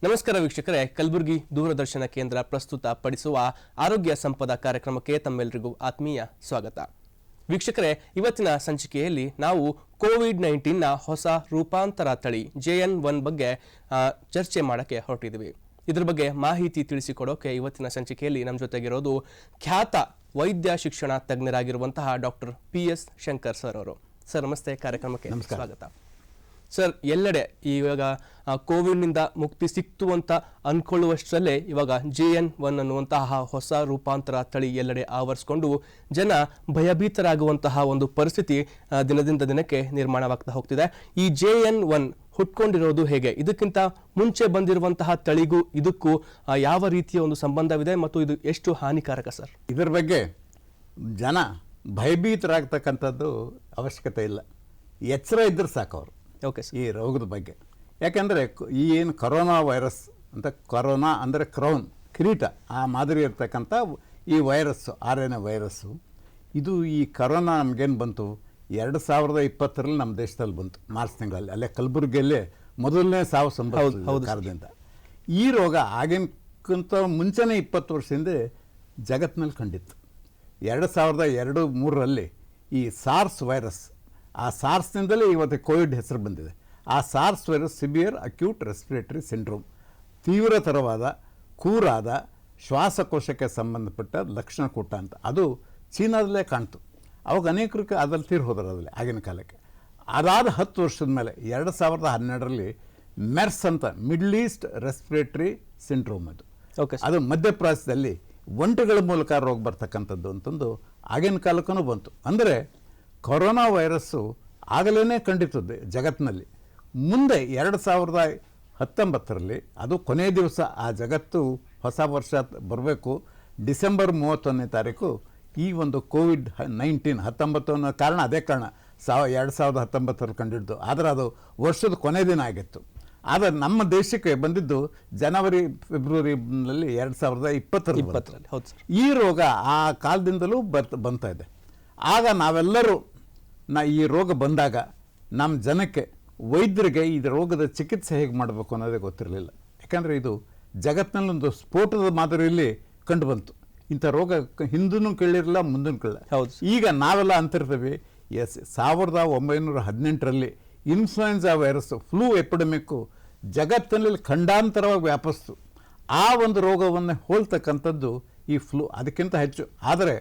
ನಮಸ್ಕಾರ ವೀಕ್ಷಕರೇ, ಕಲಬುರಗಿ ದೂರದರ್ಶನ ಕೇಂದ್ರ ಪ್ರಸ್ತುತ ಪಡಿಸುವ ಆರೋಗ್ಯ ಸಂಪದ ಕಾರ್ಯಕ್ರಮಕ್ಕೆ ತಮ್ಮೆಲ್ಲರಿಗೂ ಆತ್ಮೀಯ ಸ್ವಾಗತ. ವೀಕ್ಷಕರೇ, ಇವತ್ತಿನ ಸಂಚಿಕೆಯಲ್ಲಿ ನಾವು ಕೋವಿಡ್-19ನ ಹೊಸ ರೂಪಾಂತರ ತಳಿ JN.1 ಬಗ್ಗೆ ಚರ್ಚೆ ಮಾಡಕ್ಕೆ ಹೊರಟಿದ್ದೀವಿ. ಇದರ ಬಗ್ಗೆ ಮಾಹಿತಿ ತಿಳಿಸಿಕೊಡೋಕೆ ಇವತ್ತಿನ ಸಂಚಿಕೆಯಲ್ಲಿ ನಮ್ಮ ಜೊತೆಗಿರೋದು ಖ್ಯಾತ ವೈದ್ಯ ಶಿಕ್ಷಣ ತಜ್ಞರಾಗಿರುವಂತಹ ಡಾಕ್ಟರ್ PS ಶಂಕರ್ ಸರ್ ಅವರು. ಸರ್ ನಮಸ್ತೆ, ಕಾರ್ಯಕ್ರಮಕ್ಕೆ ಸ್ವಾಗತ. ಸರ್, ಎಲ್ಲೆಡೆ ಇವಾಗ ಕೋವಿಡ್ನಿಂದ ಮುಕ್ತಿ ಸಿಕ್ತು ಅಂತ ಅಂದ್ಕೊಳ್ಳುವಷ್ಟರಲ್ಲೇ ಇವಾಗ JN.1 ಅನ್ನುವಂತಹ ಹೊಸ ರೂಪಾಂತರ ತಳಿ ಎಲ್ಲೆಡೆ ಆವರಿಸಿಕೊಂಡು ಜನ ಭಯಭೀತರಾಗುವಂತಹ ಒಂದು ಪರಿಸ್ಥಿತಿ ದಿನದಿಂದ ದಿನಕ್ಕೆ ನಿರ್ಮಾಣವಾಗ್ತಾ ಹೋಗ್ತಿದೆ. ಈ JN.1 ಹುಟ್ಕೊಂಡಿರೋದು ಹೇಗೆ? ಇದಕ್ಕಿಂತ ಮುಂಚೆ ಬಂದಿರುವಂತಹ ತಳಿಗೂ ಇದಕ್ಕೂ ಯಾವ ರೀತಿಯ ಒಂದು ಸಂಬಂಧವಿದೆ ಮತ್ತು ಇದು ಎಷ್ಟು ಹಾನಿಕಾರಕ ಸರ್? ಇದರ ಬಗ್ಗೆ ಜನ ಭಯಭೀತರಾಗ್ತಕ್ಕಂಥದ್ದು ಅವಶ್ಯಕತೆ ಇಲ್ಲ, ಎಚ್ಚರ ಇದ್ರೆ ಸಾಕು ಅವರು ಓಕೆ ಸರ್. ಈ ರೋಗದ ಬಗ್ಗೆ. ಯಾಕೆಂದರೆ ಈ ಏನು ಕೊರೋನಾ ವೈರಸ್ ಅಂತ, ಕೊರೋನಾ ಅಂದರೆ ಕ್ರೌನ್ ಕಿರೀಟ ಆ ಮಾದರಿ ಇರ್ತಕ್ಕಂಥ ಈ ವೈರಸ್ಸು, RNA ವೈರಸ್ಸು, ಇದು ಈ ಕೊರೋನಾ ನಮಗೇನು ಬಂತು 2020ರಲ್ಲಿ ನಮ್ಮ ದೇಶದಲ್ಲಿ ಬಂತು, ಮಾರ್ಚ್ ತಿಂಗಳಲ್ಲಿ. ಅಲ್ಲೇ ಕಲಬುರಗಿಯಲ್ಲೇ ಮೊದಲನೇ ಸಾವು ಸಂಭವಿಸಿದ ಕಾರಣದಿಂದ. ಈ ರೋಗ ಆಗಿನಕ್ಕಿಂತ ಮುಂಚೆನೇ 20 ವರ್ಷದಿಂದ ಜಗತ್ತಿನಲ್ಲಿ ಕಂಡಿತ್ತು. 2002-3ರಲ್ಲಿ ಈ ಸಾರ್ಸ್ ವೈರಸ್, ಆ ಸಾರ್ಸ್ನಿಂದಲೇ ಇವತ್ತು ಕೋವಿಡ್ ಹೆಸರು ಬಂದಿದೆ. ಆ SARS virus severe acute respiratory syndrome, ತೀವ್ರತರವಾದ ಕೂರಾದ ಶ್ವಾಸಕೋಶಕ್ಕೆ ಸಂಬಂಧಪಟ್ಟ ಲಕ್ಷಣ ಕೂಟ ಅಂತ. ಅದು ಚೀನಾದಲ್ಲೇ ಕಾಣ್ತು. ಅವಾಗ ಅನೇಕರಿಗೆ ಅದ್ರಲ್ಲಿ ತೀರ್ ಹೋದರು ಅದರಲ್ಲಿ ಆಗಿನ ಕಾಲಕ್ಕೆ. ಅದಾದ 10 ವರ್ಷದ ಮೇಲೆ 2012ರಲ್ಲಿ ಮೆರ್ಸ್ ಅಂತ, ಮಿಡ್ಲ್ ಈಸ್ಟ್ ರೆಸ್ಪಿರೇಟರಿ ಸಿಂಡ್ರೋಮ್, ಅದು ಮಧ್ಯಪ್ರಾಚ್ಯದಲ್ಲಿ ಒಂಟೆಗಳ ಮೂಲಕ ರೋಗ ಬರ್ತಕ್ಕಂಥದ್ದು ಅಂತಂದು ಆಗಿನ ಕಾಲಕ್ಕೂ ಬಂತು. ಅಂದರೆ ಕೊರೋನಾ ವೈರಸ್ಸು ಆಗಲೇ ಕಂಡಿತದ್ದು ಜಗತ್ತಿನಲ್ಲಿ. ಮುಂದೆ 2019ರಲ್ಲಿ ಅದು ಕೊನೆಯ ದಿವಸ, ಆ ಜಗತ್ತು ಹೊಸ ವರ್ಷ ಬರಬೇಕು, ಡಿಸೆಂಬರ್ 31ನೇ ತಾರೀಕು ಈ ಒಂದು ಕೋವಿಡ್-19 ಅನ್ನೋ ಕಾರಣ, ಅದೇ ಕಾರಣ 2019ರಲ್ಲಿ ಕಂಡಿದ್ದು. ಆದರೆ ಅದು ವರ್ಷದ ಕೊನೆ ದಿನ ಆಗಿತ್ತು. ಆದರೆ ನಮ್ಮ ದೇಶಕ್ಕೆ ಬಂದಿದ್ದು ಜನವರಿ-ಫೆಬ್ರವರಿನಲ್ಲಿ 2020ರಲ್ಲಿ. ಈ ರೋಗ ಆ ಕಾಲದಿಂದಲೂ ಬರ್ತಾ ಇದೆ. ಆಗ ನಾವೆಲ್ಲರೂ ಈ ರೋಗ ಬಂದಾಗ ನಮ್ಮ ಜನಕ್ಕೆ, ವೈದ್ಯರಿಗೆ ಈ ರೋಗದ ಚಿಕಿತ್ಸೆ ಹೇಗೆ ಮಾಡಬೇಕು ಅನ್ನೋದೇ ಗೊತ್ತಿರಲಿಲ್ಲ. ಯಾಕಂದರೆ ಇದು ಜಗತ್ತಿನಲ್ಲೊಂದು ಸ್ಫೋಟದ ಮಾದರಿಯಲ್ಲಿ ಕಂಡು ಬಂತು. ಇಂಥ ರೋಗ ಹಿಂದೂ ಕೇಳಿರಲಿಲ್ಲ, ಮುಂದೂ ಕೇಳಿಲ್ಲ. ಈಗ ನಾವೆಲ್ಲ ಅಂತಿರ್ತೀವಿ 1918ರಲ್ಲಿ ಇನ್ಫ್ಲೂಯೆನ್ಸಾ ವೈರಸ್, ಫ್ಲೂ ಎಪಿಡೆಮಿಕ್ಕು ಜಗತ್ತಿನಲ್ಲಿ ಖಂಡಾಂತರವಾಗಿ ವ್ಯಾಪಿಸ್ತು. ಆ ಒಂದು ರೋಗವನ್ನು ಹೋಲ್ತಕ್ಕಂಥದ್ದು ಈ ಫ್ಲೂ, ಅದಕ್ಕಿಂತ ಹೆಚ್ಚು. ಆದರೆ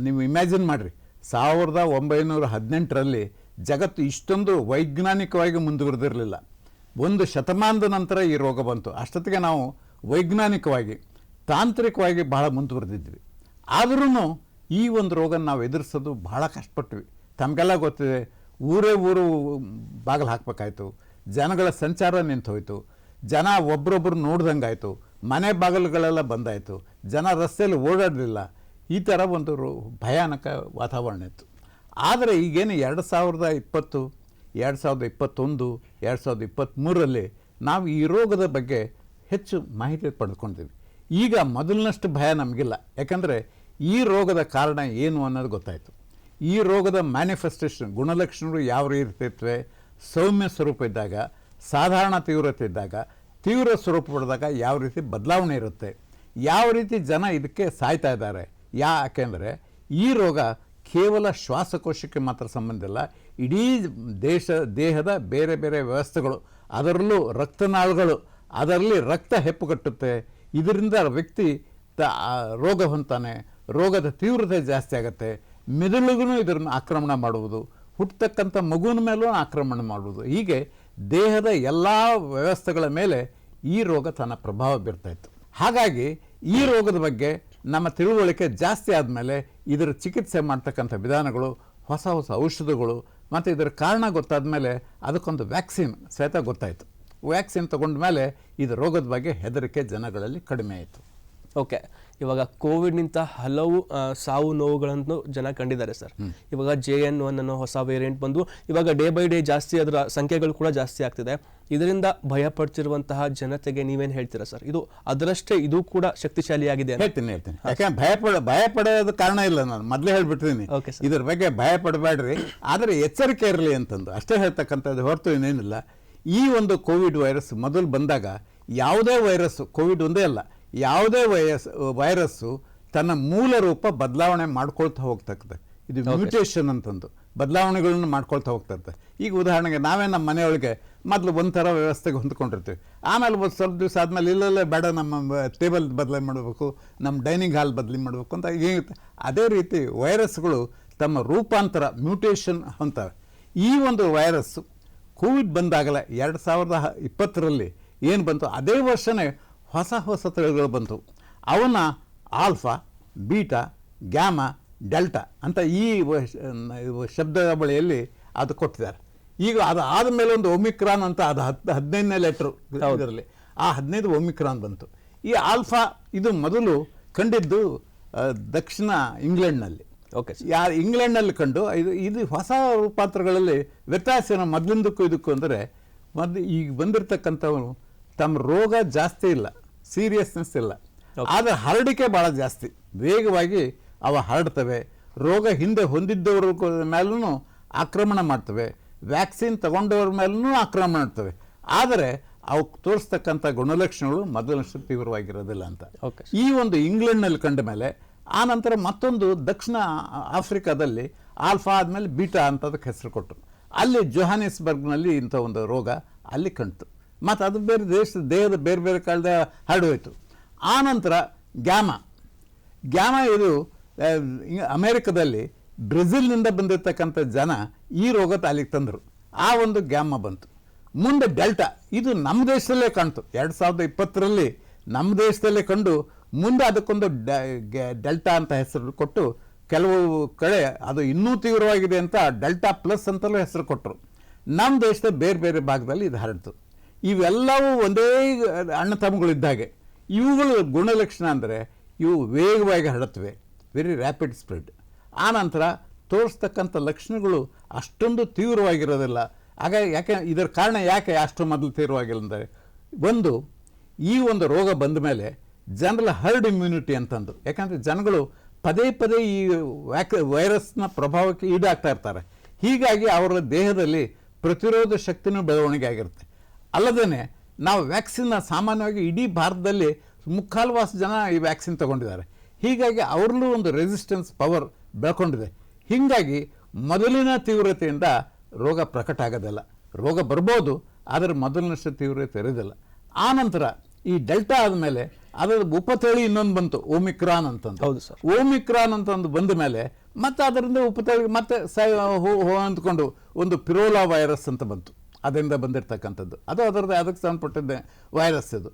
ನೀವು ಇಮ್ಯಾಜಿನ್ ಮಾಡಿರಿ, 1918ರಲ್ಲಿ ಜಗತ್ತು ಇಷ್ಟೊಂದು ವೈಜ್ಞಾನಿಕವಾಗಿ ಮುಂದುವರೆದಿರಲಿಲ್ಲ. ಒಂದು ಶತಮಾನದ ನಂತರ ಈ ರೋಗ ಬಂತು. ಅಷ್ಟೊತ್ತಿಗೆ ನಾವು ವೈಜ್ಞಾನಿಕವಾಗಿ, ತಾಂತ್ರಿಕವಾಗಿ ಬಹಳ ಮುಂದುವರೆದಿದ್ವಿ. ಆದ್ರೂ ಈ ಒಂದು ರೋಗ ನಾವು ಎದುರಿಸೋದು ಬಹಳ ಕಷ್ಟಪಟ್ವಿ. ತಮಗೆಲ್ಲ ಗೊತ್ತಿದೆ, ಊರು ಬಾಗಿಲು ಹಾಕಬೇಕಾಯ್ತು, ಜನಗಳ ಸಂಚಾರ ನಿಂತು ಹೋಯಿತು, ಜನ ಒಬ್ರೊಬ್ರು ನೋಡ್ದಂಗಾಯಿತು, ಮನೆ ಬಾಗಿಲುಗಳೆಲ್ಲ ಬಂದಾಯಿತು, ಜನ ರಸ್ತೆಯಲ್ಲಿ ಓಡಾಡಲಿಲ್ಲ. ಈ ಥರ ಒಂದು ಭಯಾನಕ ವಾತಾವರಣ ಇತ್ತು. ಆದರೆ ಈಗೇನು 2020, 2021, 2023ರಲ್ಲಿ ನಾವು ಈ ರೋಗದ ಬಗ್ಗೆ ಹೆಚ್ಚು ಮಾಹಿತಿ ಪಡೆದುಕೊಂಡಿದ್ದೀವಿ. ಈಗ ಮೊದಲಿನಷ್ಟು ಭಯ ನಮಗಿಲ್ಲ. ಯಾಕಂದರೆ ಈ ರೋಗದ ಕಾರಣ ಏನು ಅನ್ನೋದು ಗೊತ್ತಾಯಿತು. ಈ ರೋಗದ ಮ್ಯಾನಿಫೆಸ್ಟೇಷನ್, ಗುಣಲಕ್ಷಣಗಳು ಯಾವ ರೀತಿ ಇರ್ತವೆ, ಸೌಮ್ಯ ಸ್ವರೂಪ ಇದ್ದಾಗ, ಸಾಧಾರಣ ತೀವ್ರತೆ ಇದ್ದಾಗ, ತೀವ್ರ ಸ್ವರೂಪ ಪಡೆದಾಗ ಯಾವ ರೀತಿ ಬದಲಾವಣೆ ಇರುತ್ತೆ, ಯಾವ ರೀತಿ ಜನ ಇದಕ್ಕೆ ಸಾಯ್ತಾ ಇದ್ದಾರೆ. ಯಾಕೆಂದರೆ ಈ ರೋಗ ಕೇವಲ ಶ್ವಾಸಕೋಶಕ್ಕೆ ಮಾತ್ರ ಸಂಬಂಧ ಇಲ್ಲ, ಇಡೀ ದೇಹದ ಬೇರೆ ಬೇರೆ ವ್ಯವಸ್ಥೆಗಳು, ಅದರಲ್ಲೂ ರಕ್ತನಾಳಗಳು, ಅದರಲ್ಲಿ ರಕ್ತ ಹೆಪ್ಪುಗಟ್ಟುತ್ತೆ. ಇದರಿಂದ ವ್ಯಕ್ತಿ ರೋಗ ಹೊಂತಾನೆ, ರೋಗದ ತೀವ್ರತೆ ಜಾಸ್ತಿ ಆಗುತ್ತೆ. ಮೆದುಳಿಗೂ ಇದನ್ನು ಆಕ್ರಮಣ ಮಾಡುವುದು, ಹುಟ್ಟತಕ್ಕಂಥ ಮಗುವಿನ ಮೇಲೂ ಆಕ್ರಮಣ ಮಾಡುವುದು, ಹೀಗೆ ದೇಹದ ಎಲ್ಲ ವ್ಯವಸ್ಥೆಗಳ ಮೇಲೆ ಈ ರೋಗ ತನ್ನ ಪ್ರಭಾವ ಬೀರ್ತಾಯಿತ್ತು. ಹಾಗಾಗಿ ಈ ರೋಗದ ಬಗ್ಗೆ ನಮ್ಮ ತಿಳುವಳಿಕೆ ಜಾಸ್ತಿ ಆದಮೇಲೆ ಇದರ ಚಿಕಿತ್ಸೆ ಮಾಡ್ತಕ್ಕಂಥ ವಿಧಾನಗಳು, ಹೊಸ ಔಷಧಗಳು ಮತ್ತು ಇದರ ಕಾರಣ ಗೊತ್ತಾದ ಮೇಲೆ ಅದಕ್ಕೊಂದು ವ್ಯಾಕ್ಸಿನ್ ಸಹಿತ ಗೊತ್ತಾಯಿತು. ವ್ಯಾಕ್ಸಿನ್ ತಗೊಂಡ ಮೇಲೆ ಇದು ರೋಗದ ಬಗ್ಗೆ ಹೆದರಿಕೆ ಜನಗಳಲ್ಲಿ ಕಡಿಮೆ ಆಯಿತು. ಓಕೆ, ಇವಾಗ ಕೋವಿಡ್ನಿಂದ ಹಲವು ಸಾವು ನೋವುಗಳನ್ನು ಜನ ಕಂಡಿದ್ದಾರೆ ಸರ್. ಇವಾಗ JN.1 ಅನ್ನೋ ಹೊಸ ವೇರಿಯಂಟ್ ಬಂದು ಇವಾಗ ಡೇ ಬೈ ಡೇ ಜಾಸ್ತಿ, ಅದರ ಸಂಖ್ಯೆಗಳು ಕೂಡ ಜಾಸ್ತಿ ಆಗ್ತಿದೆ. ಇದರಿಂದ ಭಯ ಪಡ್ತಿರುವಂತಹ ಜನತೆಗೆ ನೀವೇನು ಹೇಳ್ತೀರಾ ಸರ್? ಇದು ಅದರಷ್ಟೇ ಇದು ಕೂಡ ಶಕ್ತಿಶಾಲಿಯಾಗಿದೆ? ಹೇಳ್ತೀನಿ. ಯಾಕಂದ್ರೆ ಭಯ ಪಡೋದು ಕಾರಣ ಇಲ್ಲ, ನಾನು ಮೊದಲೇ ಹೇಳ್ಬಿಟ್ಟಿದ್ದೀನಿ. ಇದ್ರ ಬಗ್ಗೆ ಭಯ ಪಡಬೇಡ್ರಿ, ಆದರೆ ಎಚ್ಚರಿಕೆ ಇರಲಿ ಅಂತಂದು ಅಷ್ಟೇ ಹೇಳ್ತಕ್ಕಂಥದ್ದು ಹೊರತು ಇನ್ನೇನಿಲ್ಲ. ಈ ಒಂದು ಕೋವಿಡ್ ವೈರಸ್ ಮೊದಲು ಬಂದಾಗ ಯಾವುದೇ ವೈರಸ್ಸು, ಕೋವಿಡ್ ಒಂದೇ ಅಲ್ಲ, ಯಾವುದೇ ವೈರಸ್ಸು ತನ್ನ ಮೂಲ ರೂಪ ಬದಲಾವಣೆ ಮಾಡ್ಕೊಳ್ತಾ ಹೋಗ್ತಕ್ಕಂಥ, ಇದು ಮ್ಯೂಟೇಷನ್ ಅಂತಂದು ಬದಲಾವಣೆಗಳನ್ನು ಮಾಡ್ಕೊಳ್ತಾ ಹೋಗ್ತದೆ. ಈಗ ಉದಾಹರಣೆಗೆ ನಾವೇ ನಮ್ಮ ಮನೆಯೊಳಗೆ ಮೊದಲು ಒಂಥರ ವ್ಯವಸ್ಥೆಗೆ ಹೊಂದ್ಕೊಂಡಿರ್ತೀವಿ, ಆಮೇಲೆ ಒಂದು ಸ್ವಲ್ಪ ದಿವಸ ಆದಮೇಲೆ ಇಲ್ಲೆಲ್ಲ ಬೇಡ, ನಮ್ಮ ಟೇಬಲ್ ಬದಲಾವಣೆ ಮಾಡಬೇಕು, ನಮ್ಮ ಡೈನಿಂಗ್ ಹಾಲ್ ಬದಲಿ ಮಾಡಬೇಕು ಅಂತ ಹೇಳುತ್ತೆ. ಅದೇ ರೀತಿ ವೈರಸ್ಗಳು ತಮ್ಮ ರೂಪಾಂತರ ಮ್ಯೂಟೇಷನ್ ಹೊಂತವೆ. ಈ ಒಂದು ವೈರಸ್ಸು ಕೋವಿಡ್ ಬಂದಾಗಲೇ 2020ರಲ್ಲಿ ಏನು ಬಂತು, ಅದೇ ವರ್ಷವೇ ಹೊಸ ತಳಿಗಳು ಬಂತು. ಅವನ್ನ ಆಲ್ಫಾ, ಬೀಟಾ, ಗ್ಯಾಮಾ, ಡೆಲ್ಟಾ ಅಂತ ಈ ಶಬ್ದಾವಳಿಯಲ್ಲಿ ಅದು ಕೊಟ್ಟಿದ್ದಾರೆ. ಈಗ ಅದು ಆದಮೇಲೆ ಒಂದು ಒಮಿಕ್ರಾನ್ ಅಂತ, ಅದು 15ನೇ ಲೆಟ್ರು ಇದರಲ್ಲಿ, ಆ 15 ಒಮಿಕ್ರಾನ್ ಬಂತು. ಈ ಆಲ್ಫಾ ಇದು ಮೊದಲು ಕಂಡಿದ್ದು ದಕ್ಷಿಣ ಇಂಗ್ಲೆಂಡ್ನಲ್ಲಿ. ಇಂಗ್ಲೆಂಡ್ನಲ್ಲಿ ಕಂಡು ಇದು ಹೊಸ ರೂಪಾಂತರಗಳಲ್ಲಿ ವ್ಯತ್ಯಾಸ ಮೊದಲಿಂದಕ್ಕೂ ಇದಕ್ಕೂ ಅಂದರೆ, ಈಗ ಬಂದಿರತಕ್ಕಂಥವನು ತಮ್ಮ ರೋಗ ಜಾಸ್ತಿ ಇಲ್ಲ, ಸೀರಿಯಸ್ನೆಸ್ ಇಲ್ಲ, ಆದರೆ ಹರಡಿಕೆ ಭಾಳ ಜಾಸ್ತಿ, ವೇಗವಾಗಿ ಅವ ಹರಡ್ತವೆ. ರೋಗ ಹಿಂದೆ ಹೊಂದಿದ್ದವ್ರ ಮೇಲೂ ಆಕ್ರಮಣ ಮಾಡ್ತವೆ, ವ್ಯಾಕ್ಸಿನ್ ತಗೊಂಡವ್ರ ಮೇಲೂ ಆಕ್ರಮಣ ಮಾಡ್ತವೆ. ಆದರೆ ಅವು ತೋರಿಸ್ತಕ್ಕಂಥ ಗುಣಲಕ್ಷಣಗಳು ಮೊದಲಷ್ಟು ತೀವ್ರವಾಗಿರೋದಿಲ್ಲ ಅಂತ ಈ ಒಂದು ಇಂಗ್ಲೆಂಡ್ನಲ್ಲಿ ಕಂಡ ಮೇಲೆ, ಆ ನಂತರ ಮತ್ತೊಂದು ದಕ್ಷಿಣ ಆಫ್ರಿಕಾದಲ್ಲಿ ಆಲ್ಫಾ ಆದಮೇಲೆ ಬೀಟಾ ಅಂತ ಅದಕ್ಕೆ ಹೆಸರು ಕೊಟ್ಟರು. ಅಲ್ಲಿ ಜೊಹಾನಿಸ್ಬರ್ಗ್ನಲ್ಲಿ ಇಂಥ ಒಂದು ರೋಗ ಅಲ್ಲಿ ಕಂಡ್ತು. ಮತ್ತು ಅದು ಬೇರೆ ದೇಹದ ಬೇರೆ ಬೇರೆ ಕಾಲದ ಹರಡೋಯ್ತು. ಆ ನಂತರ ಗ್ಯಾಮಾ ಇದು ಅಮೇರಿಕದಲ್ಲಿ ಬ್ರೆಜಿಲ್ನಿಂದ ಬಂದಿರತಕ್ಕಂಥ ಜನ ಈ ರೋಗ ಅಲ್ಲಿಗೆ ತಂದರು, ಆ ಒಂದು ಗ್ಯಾಮಾ ಬಂತು. ಮುಂದೆ ಡೆಲ್ಟಾ, ಇದು ನಮ್ಮ ದೇಶದಲ್ಲೇ ಕಾಣ್ತು, 2020ರಲ್ಲಿ ನಮ್ಮ ದೇಶದಲ್ಲೇ ಕಂಡು ಮುಂದೆ ಅದಕ್ಕೊಂದು ಡೆಲ್ಟಾ ಅಂತ ಹೆಸರು ಕೊಟ್ಟು, ಕೆಲವು ಕಡೆ ಅದು ಇನ್ನೂ ತೀವ್ರವಾಗಿದೆ ಅಂತ ಡೆಲ್ಟಾ ಪ್ಲಸ್ ಅಂತಲೂ ಹೆಸರು ಕೊಟ್ಟರು. ನಮ್ಮ ದೇಶದ ಬೇರೆ ಬೇರೆ ಭಾಗದಲ್ಲಿ ಇದು ಹರಡ್ತು. ಇವೆಲ್ಲವೂ ಒಂದೇ ಅಣ್ಣ ತಮ್ಮಗಳಿದ್ದಾಗೆ. ಇವುಗಳು ಗುಣಲಕ್ಷಣ ಅಂದರೆ ಇವು ವೇಗವಾಗಿ ಹರಡುತ್ತವೆ, ವೆರಿ ರ್ಯಾಪಿಡ್ ಸ್ಪ್ರೆಡ್. ಆನಂತರ ತೋರಿಸ್ತಕ್ಕಂಥ ಲಕ್ಷಣಗಳು ಅಷ್ಟೊಂದು ತೀವ್ರವಾಗಿರೋದಿಲ್ಲ. ಯಾಕೆ ಇದರ ಕಾರಣ ಯಾಕೆ ಅಷ್ಟು ಮೊದಲು ತೀವ್ರವಾಗಿಲ್ಲ ಅಂದರೆ, ಈ ಒಂದು ರೋಗ ಬಂದ ಮೇಲೆ ಜನರಲ್ ಹರ್ಡ್ ಇಮ್ಯುನಿಟಿ ಅಂತಂದು, ಯಾಕಂದರೆ ಜನಗಳು ಪದೇ ಈ ವೈರಸ್ನ ಪ್ರಭಾವಕ್ಕೆ ಈಡಾಗ್ತಾ ಇರ್ತಾರೆ. ಹೀಗಾಗಿ ಅವರ ದೇಹದಲ್ಲಿ ಪ್ರತಿರೋಧ ಶಕ್ತಿನೂ ಬೆಳವಣಿಗೆ ಆಗಿರುತ್ತೆ. ಅಲ್ಲದೇ ನಾವು ವ್ಯಾಕ್ಸಿನ್ನ ಸಾಮಾನ್ಯವಾಗಿ ಇಡೀ ಭಾರತದಲ್ಲಿ ಮುಕ್ಕಾಲ್ವಾಸಿ ಜನ ಈ ವ್ಯಾಕ್ಸಿನ್ ತಗೊಂಡಿದ್ದಾರೆ. ಹೀಗಾಗಿ ಅವ್ರಲ್ಲೂ ಒಂದು ರೆಸಿಸ್ಟೆನ್ಸ್ ಪವರ್ ಬೆಳ್ಕೊಂಡಿದೆ. ಹೀಗಾಗಿ ಮೊದಲಿನ ತೀವ್ರತೆಯಿಂದ ರೋಗ ಪ್ರಕಟ ಆಗೋದಿಲ್ಲ. ರೋಗ ಬರ್ಬೋದು, ಆದರೆ ಮೊದಲಿನಷ್ಟು ತೀವ್ರತೆ ಇರೋದಿಲ್ಲ. ಆನಂತರ ಈ ಡೆಲ್ಟಾ ಆದಮೇಲೆ ಅದರ ಉಪತಳಿ ಇನ್ನೊಂದು ಬಂತು, ಒಮಿಕ್ರಾನ್ ಅಂತಂದು. ಹೌದು ಸರ್. ಒಮಿಕ್ರಾನ್ ಅಂತಂದು ಬಂದ ಮೇಲೆ ಮತ್ತೆ ಅದರಿಂದ ಉಪತಳಿ ಮತ್ತೆ ಅಂದ್ಕೊಂಡು ಒಂದು ಪಿರೋಲಾ ವೈರಸ್ ಅಂತ ಬಂತು, ಅದರಿಂದ ಬಂದಿರತಕ್ಕಂಥದ್ದು. ಅದರದ್ದು ಅದಕ್ಕೆ ಸಂಬಂಧಪಟ್ಟಿದ್ದ ವೈರಸ್ ಇದು.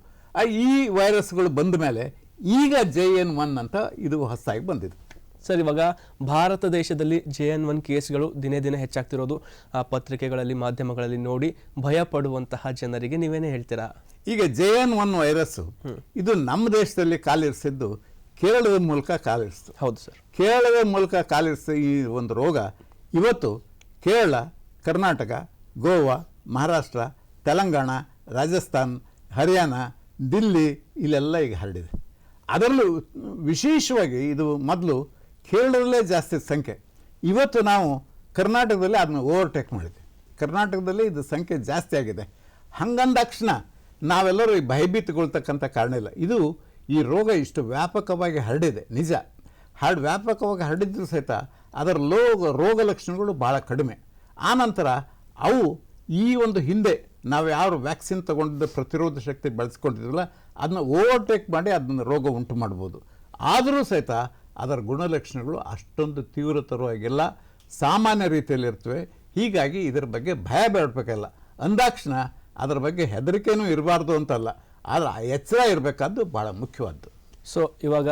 ಈ ವೈರಸ್ಗಳು ಬಂದ ಮೇಲೆ ಈಗ JN1 ಅಂತ ಇದು ಹೊಸದಾಗಿ ಬಂದಿದೆ. ಸರ್, ಇವಾಗ ಭಾರತ ದೇಶದಲ್ಲಿ JN1 ಕೇಸ್ಗಳು ದಿನೇ ದಿನೇ ಹೆಚ್ಚಾಗ್ತಿರೋದು ಪತ್ರಿಕೆಗಳಲ್ಲಿ, ಮಾಧ್ಯಮಗಳಲ್ಲಿ ನೋಡಿ ಭಯ ಪಡುವಂತಹ ಜನರಿಗೆ ನೀವೇನೇ ಹೇಳ್ತೀರಾ? ಈಗ JN1 ವೈರಸ್ಸು ಇದು ನಮ್ಮ ದೇಶದಲ್ಲಿ ಕಾಲಿರಿಸಿದ್ದು ಕೇರಳದ ಮೂಲಕ ಕಾಲಿರಿಸ್ತು. ಹೌದು ಸರ್. ಕೇರಳದ ಮೂಲಕ ಕಾಲಿರಿಸಿದ ಈ ಒಂದು ರೋಗ ಇವತ್ತು ಕೇರಳ, ಕರ್ನಾಟಕ, ಗೋವಾ, ಮಹಾರಾಷ್ಟ್ರ, ತೆಲಂಗಾಣ, ರಾಜಸ್ಥಾನ್, ಹರಿಯಾಣ, ದಿಲ್ಲಿ ಇಲ್ಲೆಲ್ಲ ಈಗ ಹರಡಿದೆ. ಅದರಲ್ಲೂ ವಿಶೇಷವಾಗಿ ಇದು ಮೊದಲು ಕೇರಳದಲ್ಲೇ ಜಾಸ್ತಿ ಸಂಖ್ಯೆ. ಇವತ್ತು ನಾವು ಕರ್ನಾಟಕದಲ್ಲಿ ಅದನ್ನು ಓವರ್ಟೇಕ್ ಮಾಡಿದ್ವಿ. ಕರ್ನಾಟಕದಲ್ಲಿ ಇದು ಸಂಖ್ಯೆ ಜಾಸ್ತಿ ಆಗಿದೆ. ಹಂಗಂದಾಕ್ಷಣ ನಾವೆಲ್ಲರೂ ಭಯಭೀತಗೊಳ್ತಕ್ಕಂಥ ಕಾರಣ ಇಲ್ಲ. ಈ ರೋಗ ಇಷ್ಟು ವ್ಯಾಪಕವಾಗಿ ಹರಡಿದೆ ನಿಜ. ವ್ಯಾಪಕವಾಗಿ ಹರಡಿದ್ರೂ ಸಹಿತ ಅದರ ರೋಗ ಲಕ್ಷಣಗಳು ಭಾಳ ಕಡಿಮೆ. ಆನಂತರ ಅವು ಈ ಒಂದು ಹಿಂದೆ ನಾವು ಯಾರು ವ್ಯಾಕ್ಸಿನ್ ತಗೊಂಡಿದ್ದ ಪ್ರತಿರೋಧ ಶಕ್ತಿ ಬೆಳೆಸ್ಕೊಂಡಿದ್ವಲ್ಲ, ಅದನ್ನ ಓವರ್ಟೇಕ್ ಮಾಡಿ ಅದನ್ನು ರೋಗ ಉಂಟು ಮಾಡ್ಬೋದು. ಆದರೂ ಸಹಿತ ಅದರ ಗುಣಲಕ್ಷಣಗಳು ಅಷ್ಟೊಂದು ತೀವ್ರತರವಾಗಿಲ್ಲ, ಸಾಮಾನ್ಯ ರೀತಿಯಲ್ಲಿ ಇರ್ತವೆ. ಹೀಗಾಗಿ ಇದರ ಬಗ್ಗೆ ಭಯ ಬೀಳಬೇಕಲ್ಲ. ಅಂದಾಕ್ಷಣ ಅದರ ಬಗ್ಗೆ ಹೆದರಿಕೆನೂ ಇರಬಾರ್ದು ಅಂತಲ್ಲ, ಆದರೆ ಎಚ್ಚರ ಇರಬೇಕಾದ್ದು ಭಾಳ ಮುಖ್ಯವಾದ್ದು. ಸೊ ಇವಾಗ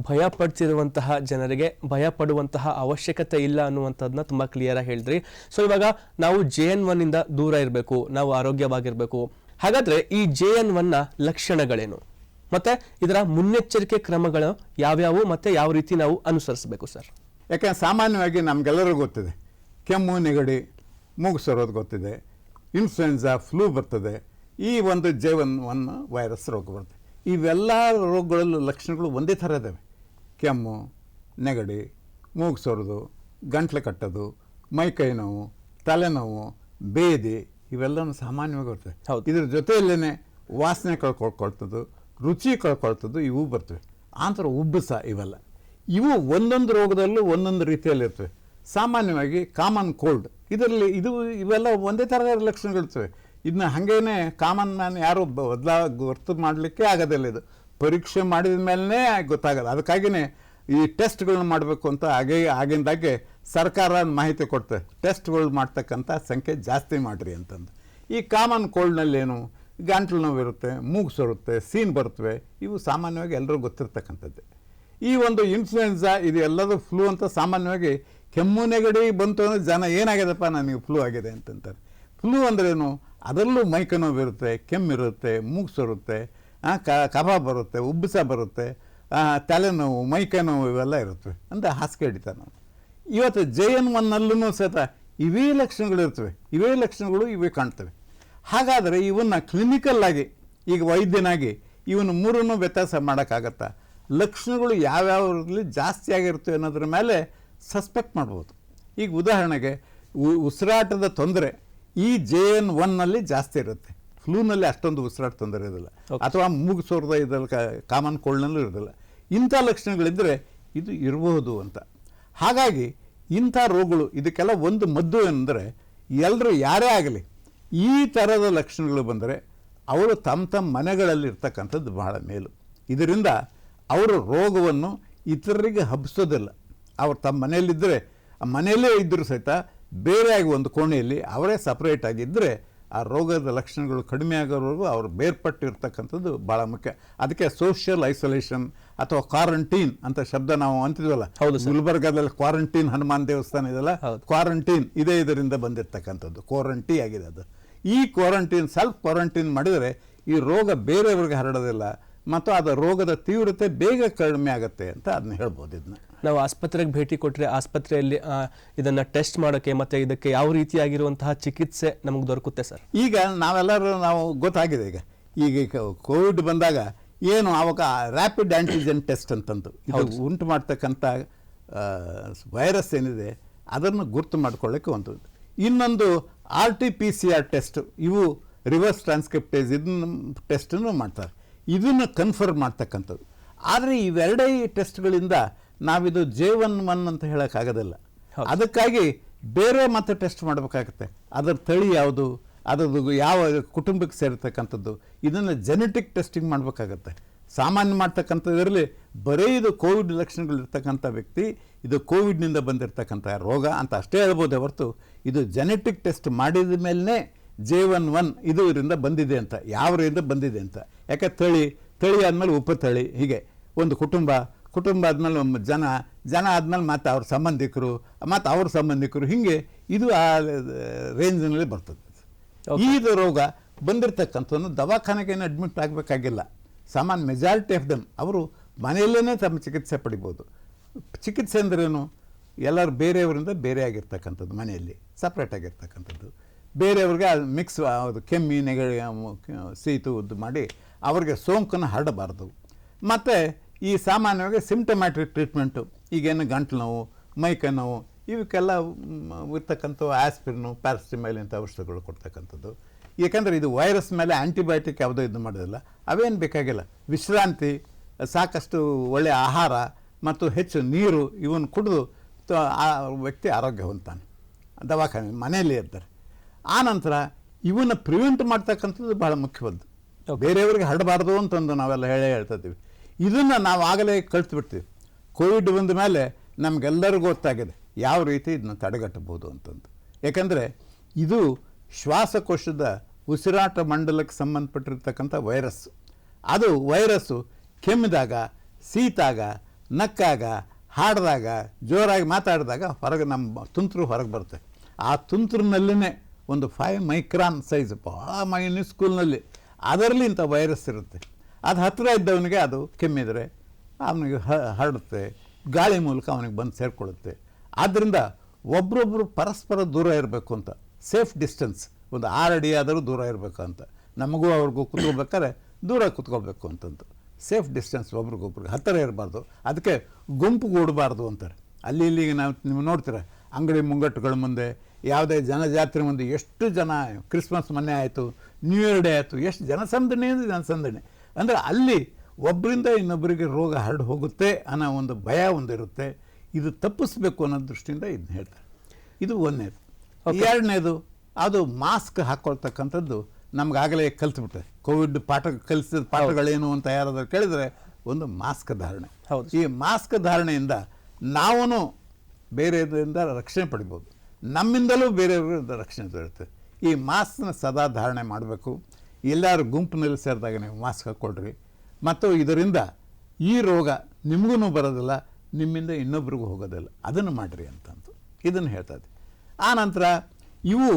ಭಯ ಪಡ್ತಿರುವಂತಹ ಜನರಿಗೆ ಭಯ ಪಡುವಂತಹ ಅವಶ್ಯಕತೆ ಇಲ್ಲ ಅನ್ನುವಂಥದ್ದನ್ನ ತುಂಬ ಕ್ಲಿಯರಾಗಿ ಹೇಳಿದ್ರಿ. ಸೊ ಇವಾಗ ನಾವು JN1 ಇಂದ ದೂರ ಇರಬೇಕು, ನಾವು ಆರೋಗ್ಯವಾಗಿರಬೇಕು. ಹಾಗಾದರೆ ಈ JN1ನ ಲಕ್ಷಣಗಳೇನು, ಮತ್ತು ಇದರ ಮುನ್ನೆಚ್ಚರಿಕೆ ಕ್ರಮಗಳು ಯಾವ್ಯಾವು ಮತ್ತು ಯಾವ ರೀತಿ ನಾವು ಅನುಸರಿಸಬೇಕು ಸರ್? ಯಾಕೆಂದ್ರೆ ಸಾಮಾನ್ಯವಾಗಿ ನಮಗೆಲ್ಲರಿಗೂ ಗೊತ್ತಿದೆ, ಕೆಮ್ಮು, ನೆಗಡಿ, ಮೂಗು ಸರೋದು ಗೊತ್ತಿದೆ, ಇನ್ಫ್ಲುಯೆನ್ಸಾ, ಫ್ಲೂ ಬರ್ತದೆ, ಈ ಒಂದು JN1 ವೈರಸ್ ರೋಗ ಬರ್ತದೆ. ಇವೆಲ್ಲ ರೋಗಗಳಲ್ಲೂ ಲಕ್ಷಣಗಳು ಒಂದೇ ಥರ ಇದ್ದಾವೆ. ಕೆಮ್ಮು, ನೆಗಡಿ, ಮೂಗು ಸೋರೋದು, ಗಂಟ್ಲು ಕಟ್ಟೋದು, ಮೈಕೈ ನೋವು, ತಲೆನೋವು, ಬೇದಿ ಇವೆಲ್ಲವೂ ಸಾಮಾನ್ಯವಾಗಿ ಬರ್ತದೆ. ಇದ್ರ ಜೊತೆಯಲ್ಲೇ ವಾಸನೆ ಕಳ್ಕೊಳ್ತದ್ದು, ರುಚಿ ಕಳ್ಕೊಳ್ತದ್ದು, ಇವು ಬರ್ತವೆ. ಆನಂತರ ಉಬ್ಬಸ, ಇವೆಲ್ಲ ಇವು ಒಂದೊಂದು ರೋಗದಲ್ಲೂ ಒಂದೊಂದು ರೀತಿಯಲ್ಲಿ ಇರ್ತವೆ. ಸಾಮಾನ್ಯವಾಗಿ ಕಾಮನ್ ಕೋಲ್ಡ್ ಇವೆಲ್ಲ ಒಂದೇ ಥರದ ಲಕ್ಷಣಗಳಿರ್ತವೆ. ಇದನ್ನ ಹಾಗೇನೆ ಕಾಮನ್ ಮ್ಯಾನ್ ಯಾರು ಗೊತ್ತು ಮಾಡಲಿಕ್ಕೆ ಆಗೋದಿಲ್ಲ. ಇದು ಪರೀಕ್ಷೆ ಮಾಡಿದ ಮೇಲೇ ಗೊತ್ತಾಗಲ್ಲ. ಅದಕ್ಕಾಗಿಯೇ ಈ ಟೆಸ್ಟ್ಗಳನ್ನ ಮಾಡಬೇಕು ಅಂತ ಆಗಿಂದಾಗೆ ಸರ್ಕಾರ ಮಾಹಿತಿ ಕೊಡ್ತದೆ, ಟೆಸ್ಟ್ಗಳು ಮಾಡ್ತಕ್ಕಂಥ ಸಂಖ್ಯೆ ಜಾಸ್ತಿ ಮಾಡಿರಿ ಅಂತಂದು. ಈ ಕಾಮನ್ ಕೋಲ್ಡ್ನಲ್ಲೇನು ಗಂಟ್ಲು ನೋವು ಇರುತ್ತೆ, ಮೂಗು ಸರುತ್ತೆ, ಸೀನ್ ಬರ್ತವೆ, ಇವು ಸಾಮಾನ್ಯವಾಗಿ ಎಲ್ಲರೂ ಗೊತ್ತಿರ್ತಕ್ಕಂಥದ್ದೇ. ಈ ಒಂದು ಇನ್ಫ್ಲುಯೆನ್ಸಾ ಇದು ಎಲ್ಲದೂ ಫ್ಲೂ ಅಂತ ಸಾಮಾನ್ಯವಾಗಿ ಕೆಮ್ಮು ನೆಗಡಿ ಬಂತು ಅಂದರೆ ಜನ ಏನಾಗ್ಯದಪ್ಪ ನನಗೆ ಫ್ಲೂ ಆಗಿದೆ ಅಂತಂತಾರೆ. ಫ್ಲೂ ಅಂದ್ರೇನು? ಅದರಲ್ಲೂ ಮೈಕೈ ನೋವು ಇರುತ್ತೆ, ಕೆಮ್ಮಿರುತ್ತೆ, ಮೂಗು ಸರುತ್ತೆ, ಕಫ ಬರುತ್ತೆ, ಉಬ್ಬಸ ಬರುತ್ತೆ, ತಲೆನೋವು, ಮೈಕೈ ನೋವು ಇವೆಲ್ಲ ಇರುತ್ತವೆ. ಅಂದರೆ ಹಾಸಿಗೆ ಹಿಡಿತಾರೆ ನಾವು. ಇವತ್ತು JN1 ಸಹಿತ ಇವೇ ಲಕ್ಷಣಗಳಿರ್ತವೆ, ಇವೇ ಲಕ್ಷಣಗಳು ಇವೇ ಕಾಣ್ತವೆ. ಹಾಗಾದರೆ ಇವನ್ನ ಕ್ಲಿನಿಕಲ್ ಆಗಿ ಈಗ ವೈದ್ಯನಾಗಿ ಇವನು ಮೂರನ್ನು ವ್ಯತ್ಯಾಸ ಮಾಡೋಕ್ಕಾಗತ್ತಾ? ಲಕ್ಷಣಗಳು ಯಾವ್ಯಾವರಲ್ಲಿ ಜಾಸ್ತಿ ಆಗಿರ್ತವೆ ಅನ್ನೋದ್ರ ಮೇಲೆ ಸಸ್ಪೆಕ್ಟ್ ಮಾಡ್ಬೋದು. ಈಗ ಉದಾಹರಣೆಗೆ ಉಸಿರಾಟದ ತೊಂದರೆ ಈ JN1 ಜಾಸ್ತಿ ಇರುತ್ತೆ, ಫ್ಲೂನಲ್ಲಿ ಅಷ್ಟೊಂದು ಉಸಿರಾಟ ತೊಂದರೆ ಇರೋದಿಲ್ಲ, ಅಥವಾ ಮೂಗು ಸೋರ್ದ ಇದರಲ್ಲಿ ಕಾಮನ್ ಕೋಲ್ಡ್ನಲ್ಲೂ ಇರೋದಿಲ್ಲ. ಇಂಥ ಲಕ್ಷಣಗಳಿದ್ದರೆ ಇದು ಇರಬಹುದು ಅಂತ. ಹಾಗಾಗಿ ಇಂಥ ರೋಗಗಳು ಇದಕ್ಕೆಲ್ಲ ಒಂದು ಮದ್ದು ಏನಂದರೆ, ಎಲ್ಲರೂ ಯಾರೇ ಆಗಲಿ ಈ ಥರದ ಲಕ್ಷಣಗಳು ಬಂದರೆ ಅವರು ತಮ್ಮ ಮನೆಗಳಲ್ಲಿ ಇರ್ತಕ್ಕಂಥದ್ದು ಬಹಳ ಮೇಲು. ಇದರಿಂದ ಅವರು ರೋಗವನ್ನು ಇತರರಿಗೆ ಹಬ್ಬಿಸೋದಿಲ್ಲ. ಅವ್ರು ತಮ್ಮ ಮನೆಯಲ್ಲಿದ್ದರೆ, ಮನೆಯಲ್ಲೇ ಇದ್ದರೂ ಸಹಿತ ಬೇರೆಯಾಗಿ ಒಂದು ಕೋಣೆಯಲ್ಲಿ ಅವರೇ ಸಪ್ರೇಟ್ ಆಗಿದ್ದರೆ ಆ ರೋಗದ ಲಕ್ಷಣಗಳು ಕಡಿಮೆ ಆಗೋವರೆಗೂ ಅವರು ಬೇರ್ಪಟ್ಟಿರ್ತಕ್ಕಂಥದ್ದು ಭಾಳ ಮುಖ್ಯ. ಅದಕ್ಕೆ ಸೋಷಿಯಲ್ ಐಸೋಲೇಷನ್ ಅಥವಾ ಕ್ವಾರಂಟೈನ್ ಅಂತ ಶಬ್ದ ನಾವು ಅಂತಿದ್ವಲ್ಲ. ಗುಲ್ಬರ್ಗಾದಲ್ಲಿ ಕ್ವಾರಂಟೈನ್ ಹನುಮಾನ್ ದೇವಸ್ಥಾನ ಇದೆಲ್ಲ, ಕ್ವಾರಂಟೈನ್ ಇದೇ ಇದರಿಂದ ಬಂದಿರತಕ್ಕಂಥದ್ದು, ಕ್ವಾರಂಟಿ ಆಗಿದೆ ಅದು. ಈ ಕ್ವಾರಂಟೈನ್ ಸೆಲ್ಫ್ ಕ್ವಾರಂಟೈನ್ ಮಾಡಿದರೆ ಈ ರೋಗ ಬೇರೆಯವ್ರಿಗೆ ಹರಡೋದಿಲ್ಲ ಮತ್ತು ಅದು ರೋಗದ ತೀವ್ರತೆ ಬೇಗ ಕಡಿಮೆ ಆಗುತ್ತೆ ಅಂತ ಅದನ್ನ ಹೇಳ್ಬೋದು. ಇದನ್ನ ನಾವು ಆಸ್ಪತ್ರೆಗೆ ಭೇಟಿ ಕೊಟ್ಟರೆ ಆಸ್ಪತ್ರೆಯಲ್ಲಿ ಇದನ್ನು ಟೆಸ್ಟ್ ಮಾಡೋಕ್ಕೆ ಮತ್ತು ಇದಕ್ಕೆ ಯಾವ ರೀತಿಯಾಗಿರುವಂತಹ ಚಿಕಿತ್ಸೆ ನಮಗೆ ದೊರಕುತ್ತೆ ಸರ್? ಈಗ ನಾವು ಗೊತ್ತಾಗಿದೆ. ಈಗ ಕೋವಿಡ್ ಬಂದಾಗ ಏನು ಆವಾಗ ರ್ಯಾಪಿಡ್ ಆ್ಯಂಟಿಜೆನ್ ಟೆಸ್ಟ್ ಅಂತಂದು ಇದು ಉಂಟು ಮಾಡ್ತಕ್ಕಂಥ ವೈರಸ್ ಏನಿದೆ ಅದನ್ನು ಗುರ್ತು ಮಾಡ್ಕೊಳ್ಳೋಕ್ಕೆ ಒಂದು. ಇನ್ನೊಂದು RT-PCR ಟೆಸ್ಟ್, ಇವು ರಿವರ್ಸ್ ಟ್ರಾನ್ಸ್ಕ್ರಿಪ್ಟೇಸ್ ಇದನ್ನು ಟೆಸ್ಟನ್ನು ಮಾಡ್ತಾರೆ, ಇದನ್ನು ಕನ್ಫರ್ಮ್ ಮಾಡ್ತಕ್ಕಂಥದ್ದು. ಆದರೆ ಇವೆರಡೇ ಟೆಸ್ಟ್ಗಳಿಂದ ನಾವಿದು J1 ಅಂತ ಹೇಳೋಕ್ಕಾಗೋದಿಲ್ಲ. ಅದಕ್ಕಾಗಿ ಬೇರೆ ಮತ್ತೆ ಟೆಸ್ಟ್ ಮಾಡಬೇಕಾಗತ್ತೆ. ಅದರ ತಳಿ ಯಾವುದು, ಅದರದ್ದು ಯಾವ ಕುಟುಂಬಕ್ಕೆ ಸೇರಿರ್ತಕ್ಕಂಥದ್ದು, ಇದನ್ನು ಜೆನೆಟಿಕ್ ಟೆಸ್ಟಿಂಗ್ ಮಾಡಬೇಕಾಗತ್ತೆ. ಸಾಮಾನ್ಯ ಮಾಡ್ತಕ್ಕಂಥದ್ರಲ್ಲಿ ಬರೀ ಇದು ಕೋವಿಡ್ ಲಕ್ಷಣಗಳಿರ್ತಕ್ಕಂಥ ವ್ಯಕ್ತಿ ಇದು ಕೋವಿಡ್ನಿಂದ ಬಂದಿರತಕ್ಕಂಥ ರೋಗ ಅಂತ ಅಷ್ಟೇ ಹೇಳ್ಬೋದೇ ಹೊರತು ಇದು ಜೆನೆಟಿಕ್ ಟೆಸ್ಟ್ ಮಾಡಿದ ಮೇಲೇ J1 ಇದು ಇದರಿಂದ ಬಂದಿದೆ ಅಂತ, ಯಾವರಿಂದ ಬಂದಿದೆ ಅಂತ. ಯಾಕೆ ತಳಿ ಆದಮೇಲೆ ಉಪತಳಿ, ಹೀಗೆ ಒಂದು ಕುಟುಂಬ ಆದಮೇಲೆ ಜನ ಆದಮೇಲೆ ಮತ್ತು ಅವ್ರ ಸಂಬಂಧಿಕರು ಹೀಗೆ ಇದು ಆ ರೇಂಜ್ನಲ್ಲಿ ಬರ್ತದೆ. ಇದು ರೋಗ ಬಂದಿರತಕ್ಕಂಥವನ್ನು ದವಾಖಾನೆಗೇನು ಅಡ್ಮಿಟ್ ಆಗಬೇಕಾಗಿಲ್ಲ. ಸಾಮಾನ್ಯ ಮೆಜಾರಿಟಿ ಆಫ್ ದಮ್ ಅವರು ಮನೆಯಲ್ಲೇ ತಮ್ಮ ಚಿಕಿತ್ಸೆ ಪಡಿಬೋದು. ಚಿಕಿತ್ಸೆ ಅಂದ್ರೇನು? ಎಲ್ಲರೂ ಬೇರೆಯವರಿಂದ ಬೇರೆ ಆಗಿರ್ತಕ್ಕಂಥದ್ದು, ಮನೆಯಲ್ಲಿ ಸಪ್ರೇಟ್ ಆಗಿರ್ತಕ್ಕಂಥದ್ದು, ಬೇರೆಯವ್ರಿಗೆ ಅದು ಮಿಕ್ಸ್ ಕೆಮ್ಮಿ ನೆಗಡಿ ಸೀತು ಉದ್ದು ಮಾಡಿ ಅವ್ರಿಗೆ ಸೋಂಕನ್ನು ಹರಡಬಾರ್ದು. ಮತ್ತು ಈ ಸಾಮಾನ್ಯವಾಗಿ ಸಿಂಪ್ಟಮ್ಯಾಟಿಕ್ ಟ್ರೀಟ್ಮೆಂಟು, ಈಗೇನು ಗಂಟ್ಲು ನೋವು, ಮೈಕೈ ನೋವು ಇವಕ್ಕೆಲ್ಲ ಇರ್ತಕ್ಕಂಥ ಆಸ್ಪಿರಿನು, ಪ್ಯಾರಾಸಿಟಮೈಲ್ ಇಂಥ ಔಷಧಗಳು ಕೊಡ್ತಕ್ಕಂಥದ್ದು. ಏಕೆಂದರೆ ಇದು ವೈರಸ್ ಮೇಲೆ ಆ್ಯಂಟಿಬಯೋಟಿಕ್ ಯಾವುದೋ ಇದು ಮಾಡೋದಿಲ್ಲ, ಅವೇನು ಬೇಕಾಗಿಲ್ಲ. ವಿಶ್ರಾಂತಿ, ಸಾಕಷ್ಟು ಒಳ್ಳೆಯ ಆಹಾರ ಮತ್ತು ಹೆಚ್ಚು ನೀರು ಇವನ್ನು ಕುಡಿದು ಆ ವ್ಯಕ್ತಿ ಆರೋಗ್ಯವಂತಾನೆ, ದವಾಖಾನೆ ಮನೆಯಲ್ಲೇ ಇರ್ತಾರೆ. ಆನಂತರ ಇವನ್ನ ಪ್ರಿವೆಂಟ್ ಮಾಡ್ತಕ್ಕಂಥದ್ದು ಬಹಳ ಮುಖ್ಯವಾದ್ದು. ಬೇರೆಯವ್ರಿಗೆ ಹರಡಬಾರ್ದು ಅಂತಂದು ನಾವೆಲ್ಲ ಹೇಳ್ತಿದ್ದೀವಿ. ಇದನ್ನು ನಾವು ಆಗಲೇ ಕಲ್ತ್ಬಿಡ್ತೀವಿ. ಕೋವಿಡ್ ಬಂದ ಮೇಲೆ ನಮಗೆಲ್ಲರಿಗೂ ಗೊತ್ತಾಗಿದೆ ಯಾವ ರೀತಿ ಇದನ್ನು ತಡೆಗಟ್ಟಬಹುದು ಅಂತಂದು. ಯಾಕಂದರೆ ಇದು ಶ್ವಾಸಕೋಶದ ಉಸಿರಾಟ ಮಂಡಲಕ್ಕೆ ಸಂಬಂಧಪಟ್ಟಿರ್ತಕ್ಕಂಥ ವೈರಸ್. ಅದು ವೈರಸ್ಸು ಕೆಮ್ಮಿದಾಗ, ಸೀತಾಗ, ನಕ್ಕಾಗ, ಹಾಡಿದಾಗ, ಜೋರಾಗಿ ಮಾತಾಡಿದಾಗ ಹೊರಗೆ ನಮ್ಮ ತುಂತುರು ಹೊರಗೆ ಬರುತ್ತೆ. ಆ ತುಂತುರಿನಲ್ಲೇ ಒಂದು 5 ಮೈಕ್ರಾನ್ ಸೈಜ್, ಭಾಳ ಮೈನ್ಯೂಸ್ಕೂಲ್ನಲ್ಲಿ ಅದರಲ್ಲಿ ಇಂಥ ವೈರಸ್ ಇರುತ್ತೆ. ಅದು ಹತ್ತಿರ ಇದ್ದವನಿಗೆ ಅದು ಕೆಮ್ಮಿದರೆ ಅವನಿಗೆ ಹರಡುತ್ತೆ, ಗಾಳಿ ಮೂಲಕ ಅವನಿಗೆ ಬಂದು ಸೇರಿಕೊಳ್ಳುತ್ತೆ. ಆದ್ದರಿಂದ ಒಬ್ರೊಬ್ಬರು ಪರಸ್ಪರ ದೂರ ಇರಬೇಕು ಅಂತ, ಸೇಫ್ ಡಿಸ್ಟೆನ್ಸ್, ಒಂದು 6 ಅಡಿ ಆದರೂ ದೂರ ಇರಬೇಕು ಅಂತ. ನಮಗೂ ಅವ್ರಿಗೂ ಕೂತ್ಕೊಳ್ಬೇಕಾದ್ರೆ ದೂರ ಕೂತ್ಕೊಳ್ಬೇಕು ಅಂತಂದು ಸೇಫ್ ಡಿಸ್ಟೆನ್ಸ್, ಒಬ್ರಿಗೊಬ್ರಿಗೆ ಹತ್ತಿರ ಇರಬಾರ್ದು. ಅದಕ್ಕೆ ಗುಂಪು ಗೂಡಬಾರ್ದು ಅಂತಾರೆ. ಅಲ್ಲಿ ಇಲ್ಲಿಗೆ ನೀವು ನೋಡ್ತೀರ ಅಂಗಡಿ ಮುಂಗಟ್ಟುಗಳ ಮುಂದೆ ಯಾವುದೇ ಜನಜಾತ್ರೆ ಮುಂದೆ ಎಷ್ಟು ಜನ, ಕ್ರಿಸ್ಮಸ್ ಮೊನ್ನೆ ಆಯಿತು, ನ್ಯೂ ಇಯರ್ ಡೇ ಆಯಿತು, ಎಷ್ಟು ಜನಸಂದಣಿ ಅಂದರೆ ಜನಸಂದಣಿ. ಅಂದರೆ ಅಲ್ಲಿ ಒಬ್ಬರಿಂದ ಇನ್ನೊಬ್ಬರಿಗೆ ರೋಗ ಹರಡು ಹೋಗುತ್ತೆ ಅನ್ನೋ ಒಂದು ಭಯ ಒಂದಿರುತ್ತೆ. ಇದು ತಪ್ಪಿಸ್ಬೇಕು ಅನ್ನೋ ದೃಷ್ಟಿಯಿಂದ ಇದನ್ನ ಹೇಳ್ತಾರೆ. ಇದು ಒಂದನೇದು. ಎರಡನೇದು, ಅದು ಮಾಸ್ಕ್ ಹಾಕ್ಕೊಳ್ತಕ್ಕಂಥದ್ದು ನಮಗಾಗಲೇ ಕಲ್ತ್ಬಿಟ್ಟೆ. ಕೋವಿಡ್ ಕಲಿಸಿದ ಪಾಠಗಳೇನು ಅಂತ ಯಾರಾದರೂ ಕೇಳಿದರೆ ಒಂದು ಮಾಸ್ಕ್ ಧಾರಣೆ. ಈ ಮಾಸ್ಕ್ ಧಾರಣೆಯಿಂದ ನಾವು ಬೇರೆಯವರಿಂದ ರಕ್ಷಣೆ ಪಡಿಬೋದು, ನಮ್ಮಿಂದಲೂ ಬೇರೆಯವರಿಂದ ರಕ್ಷಣೆ ದೊರೆಯುತ್ತೆ. ಈ ಮಾಸ್ಕ್ನ ಸದಾ ಧಾರಣೆ ಮಾಡಬೇಕು. ಎಲ್ಲರೂ ಗುಂಪಿನಲ್ಲಿ ಸೇರಿದಾಗ ನೀವು ಮಾಸ್ಕ್ ಹಾಕ್ಕೊಳ್ರಿ. ಮತ್ತು ಇದರಿಂದ ಈ ರೋಗ ನಿಮಗೂ ಬರೋದಿಲ್ಲ, ನಿಮ್ಮಿಂದ ಇನ್ನೊಬ್ರಿಗೂ ಹೋಗೋದಿಲ್ಲ, ಅದನ್ನು ಮಾಡಿರಿ ಅಂತಂದು ಇದನ್ನು ಹೇಳ್ತಾ ಇದ್ದೆ. ಆನಂತರ ಇವು